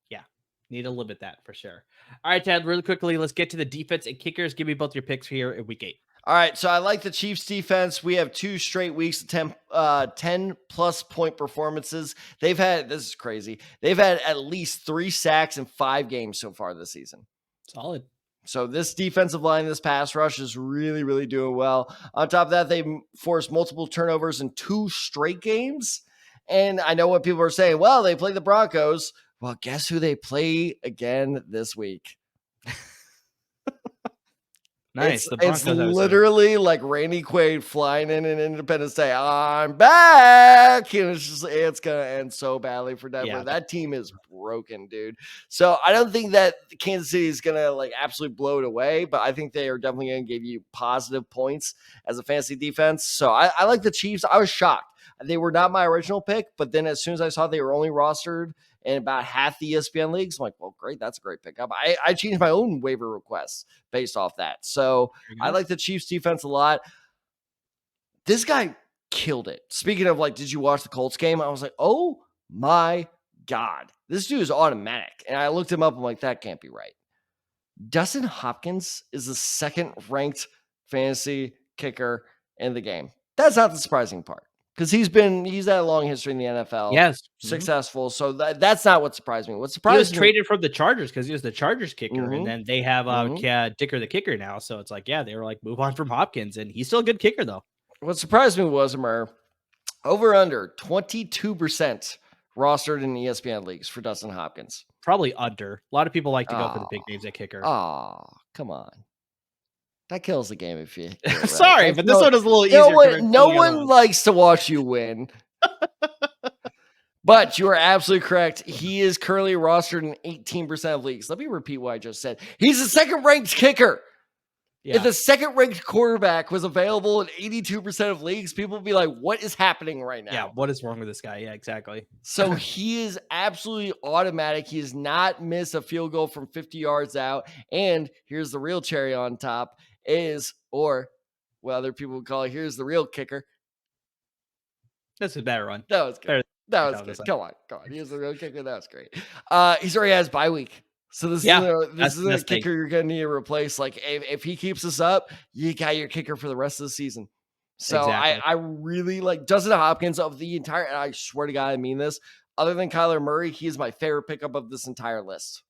Yeah, need to limit that for sure. All right, Ted, really quickly, let's get to the defense and kickers. Give me both your picks here in week 8. All right, so I like the Chiefs defense. We have 2 straight weeks of 10 plus point performances. This is crazy. They've had at least 3 sacks in 5 games so far this season. Solid. So this defensive line, this pass rush is really, really doing well. On top of that, they forced multiple turnovers in 2 straight games. And I know what people are saying. Well, they play the Broncos. Well, guess who they play again this week? Nice. It's literally like Randy Quaid flying in an Independence Day. I'm back. And it's going to end so badly for Denver. Yeah. That team is broken, dude. So I don't think that Kansas City is going to like absolutely blow it away, but I think they are definitely going to give you positive points as a fantasy defense. So I like the Chiefs. I was shocked. They were not my original pick, but then as soon as I saw they were only rostered in about half the ESPN leagues, I'm like, well, great. That's a great pickup. I changed my own waiver requests based off that. So I like the Chiefs defense a lot. This guy killed it. Speaking of like, did you watch the Colts game? I was like, oh my God, this dude is automatic. And I looked him up. I'm like, that can't be right. Dustin Hopkins is the 2nd ranked fantasy kicker in the game. That's not the surprising part. Because he's had a long history in the NFL. Yes. Successful. So that's not what surprised me. What surprised me. He was traded from the Chargers because he was the Chargers kicker. And then they have Dicker the kicker now. So it's like, yeah, they were like, move on from Hopkins. And he's still a good kicker, though. What surprised me was, over under 22% rostered in ESPN leagues for Dustin Hopkins. Probably under. A lot of people like to go for the big names at kicker. Oh, come on. That kills the game if you. Right. Sorry, but this one is a little easier. No one likes to watch you win. But you are absolutely correct. He is currently rostered in 18% of leagues. Let me repeat what I just said. He's the 2nd ranked kicker. Yeah. If the 2nd ranked quarterback was available in 82% of leagues, people would be like, what is happening right now? Yeah, what is wrong with this guy? Yeah, exactly. So he is absolutely automatic. He has not missed a field goal from 50 yards out. And here's the real cherry on top other people would call it, here's the real kicker. That's a better one. That was good. That was good. Come on. Here's the real kicker. That was great. He's already has bye week. So this is a kicker you're going to need to replace. Like if he keeps this up, you got your kicker for the rest of the season. So exactly. I really like Dustin Hopkins of the entire, and I swear to God, I mean this, other than Kyler Murray, he is my favorite pickup of this entire list.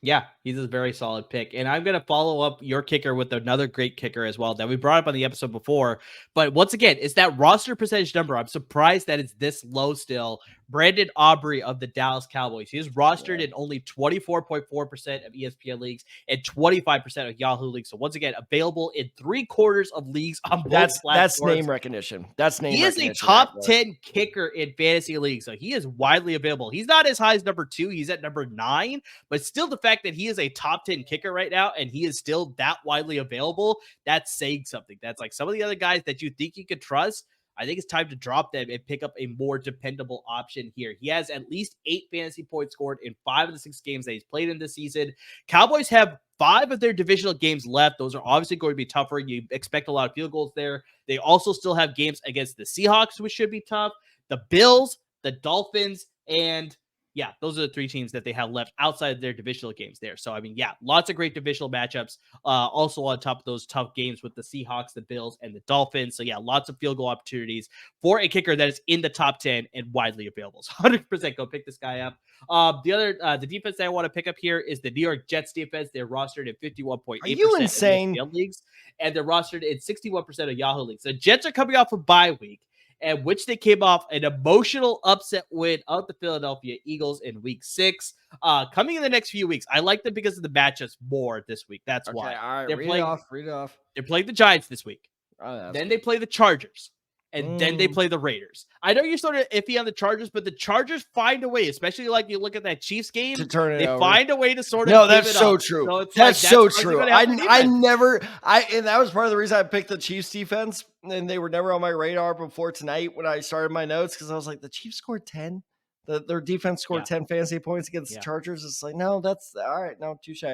Yeah, he's a very solid pick. And I'm going to follow up your kicker with another great kicker as well that we brought up on the episode before. But once again, it's that roster percentage number. I'm surprised that it's this low still. Brandon Aubrey of the Dallas Cowboys. He is rostered in only 24.4% of ESPN leagues and 25% of Yahoo leagues. So once again, available in 3/4 of leagues on both platforms. That's name recognition. He is a top 10 kicker in fantasy leagues. So he is widely available. He's not as high as number 2. He's at number 9, but still the fact that he is a top 10 kicker right now and he is still that widely available, that's saying something. That's like some of the other guys that you think you could trust. I think it's time to drop them and pick up a more dependable option here. He has at least 8 fantasy points scored in 5 of the 6 games that he's played in this season. Cowboys have 5 of their divisional games left. Those are obviously going to be tougher. You expect a lot of field goals there. They also still have games against the Seahawks, which should be tough. The Bills, the Dolphins, and yeah, those are the three teams that they have left outside of their divisional games there. So, I mean, yeah, lots of great divisional matchups. Also on top of those tough games with the Seahawks, the Bills, and the Dolphins. So, yeah, lots of field goal opportunities for a kicker that is in the top 10 and widely available. So, 100% go pick this guy up. The defense that I want to pick up here is the New York Jets defense. They're rostered in 51.8% Are you of insane? ESPN leagues, and they're rostered in 61% of Yahoo leagues. The Jets are coming off a bye week, and which they came off an emotional upset win of the Philadelphia Eagles in week 6. Coming in the next few weeks, I like them because of the matchups more this week. That's why. All right, They're read playing, it off. Read it off. They're playing the Giants this week. Then they play the Chargers. And then they play the Raiders. I know you're sort of iffy on the Chargers, but the Chargers find a way, especially like you look at that Chiefs game, to turn it they over. Find a way to sort of no, that's so up. true. So that's so true. And that was part of the reason I picked the Chiefs defense, and they were never on my radar before tonight when I started my notes, because I was like, the Chiefs scored 10. Their defense scored 10 fantasy points against the Chargers. It's like, no, that's all right. No, touche.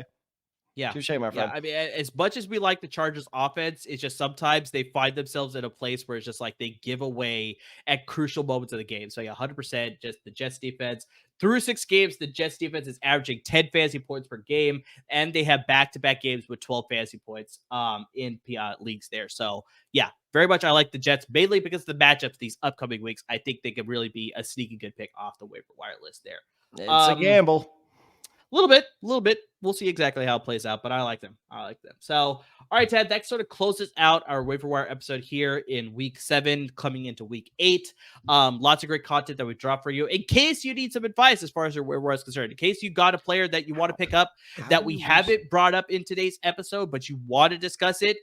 Yeah. Touche, my friend. Yeah. I mean, as much as we like the Chargers offense, it's just sometimes they find themselves in a place where it's just like they give away at crucial moments of the game. So, yeah, 100% just the Jets defense. Through 6 games, the Jets defense is averaging 10 fantasy points per game, and they have back-to-back games with 12 fantasy points in leagues there. So, yeah, very much I like the Jets, mainly because of the matchups these upcoming weeks. I think they could really be a sneaky good pick off the waiver wire list there. It's a gamble. A little bit. We'll see exactly how it plays out, but I like them. So, all right, Ted, that sort of closes out our waiver wire episode here in week 7, coming into week 8. Lots of great content that we dropped for you. In case you need some advice as far as your waiver wire is concerned, in case you got a player that you want to pick up that we haven't brought up in today's episode, but you want to discuss it,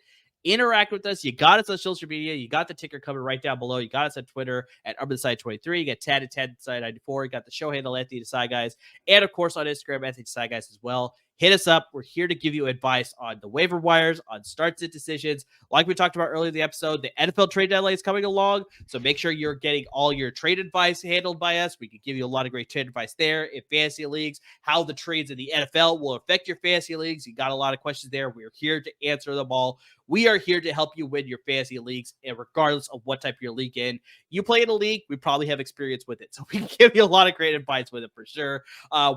interact with us. You got us on social media. You got the ticker coming right down below. You got us on Twitter at UrbanSide23. You got Tad at TadSide94. You got the show handle at the Desai Guys. And, of course, on Instagram at the Desai Guys as well. Hit us up. We're here to give you advice on the waiver wires, on starts and decisions. Like we talked about earlier in the episode, the NFL trade deadline is coming along, so make sure you're getting all your trade advice handled by us. We can give you a lot of great trade advice there in fantasy leagues, how the trades in the NFL will affect your fantasy leagues. You got a lot of questions there. We're here to answer them all. We are here to help you win your fantasy leagues, and regardless of what type of your league in, you play in a league, we probably have experience with it, so we can give you a lot of great advice with it for sure.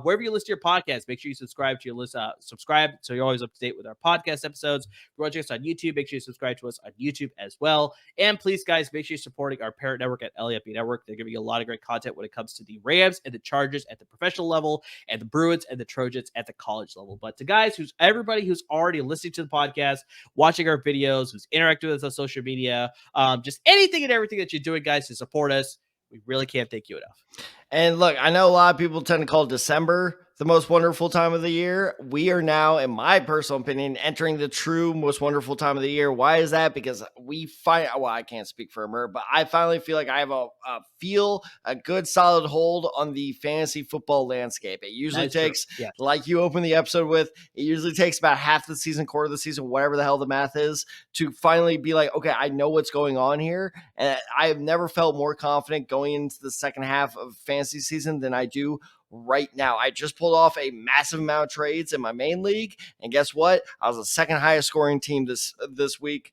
Wherever you listen to your podcast, make sure you subscribe to your list. Subscribe so you're always up to date with our podcast episodes. If you're watching us on YouTube, make sure you subscribe to us on YouTube as well. And please, guys, make sure you're supporting our parent network at LAFB Network. They're giving you a lot of great content when it comes to the Rams and the Chargers at the professional level, and the Bruins and the Trojans at the college level. But to guys, everybody who's already listening to the podcast, watching our videos, who's interacting with us on social media, just anything and everything that you're doing, guys, to support us, we really can't thank you enough. And look, I know a lot of people tend to call December the most wonderful time of the year. We are now, in my personal opinion, entering the true most wonderful time of the year. Why is that? Because I can't speak for her, but I finally feel like I have a good solid hold on the fantasy football landscape. It usually takes, like you open the episode with, it usually takes about half the season, quarter of the season, whatever the hell the math is, to finally be like, okay, I know what's going on here. And I have never felt more confident going into the second half of fantasy season than I do right now. I just pulled off a massive amount of trades in my main league, and guess what? I was the second highest scoring team this week.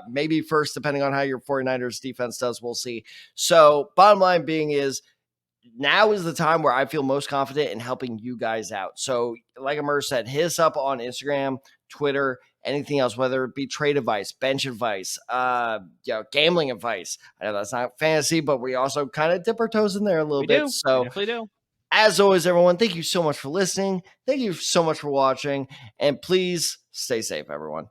Maybe first, depending on how your 49ers defense does. We'll see. So bottom line being is, now is the time where I feel most confident in helping you guys out. So like Amir said, hit us up on Instagram, Twitter, anything else, whether it be trade advice, bench advice, gambling advice. I know that's not fantasy, but we also kind of dip our toes in there a little bit. So we definitely do. As always, everyone, thank you so much for listening. Thank you so much for watching. And please stay safe, everyone.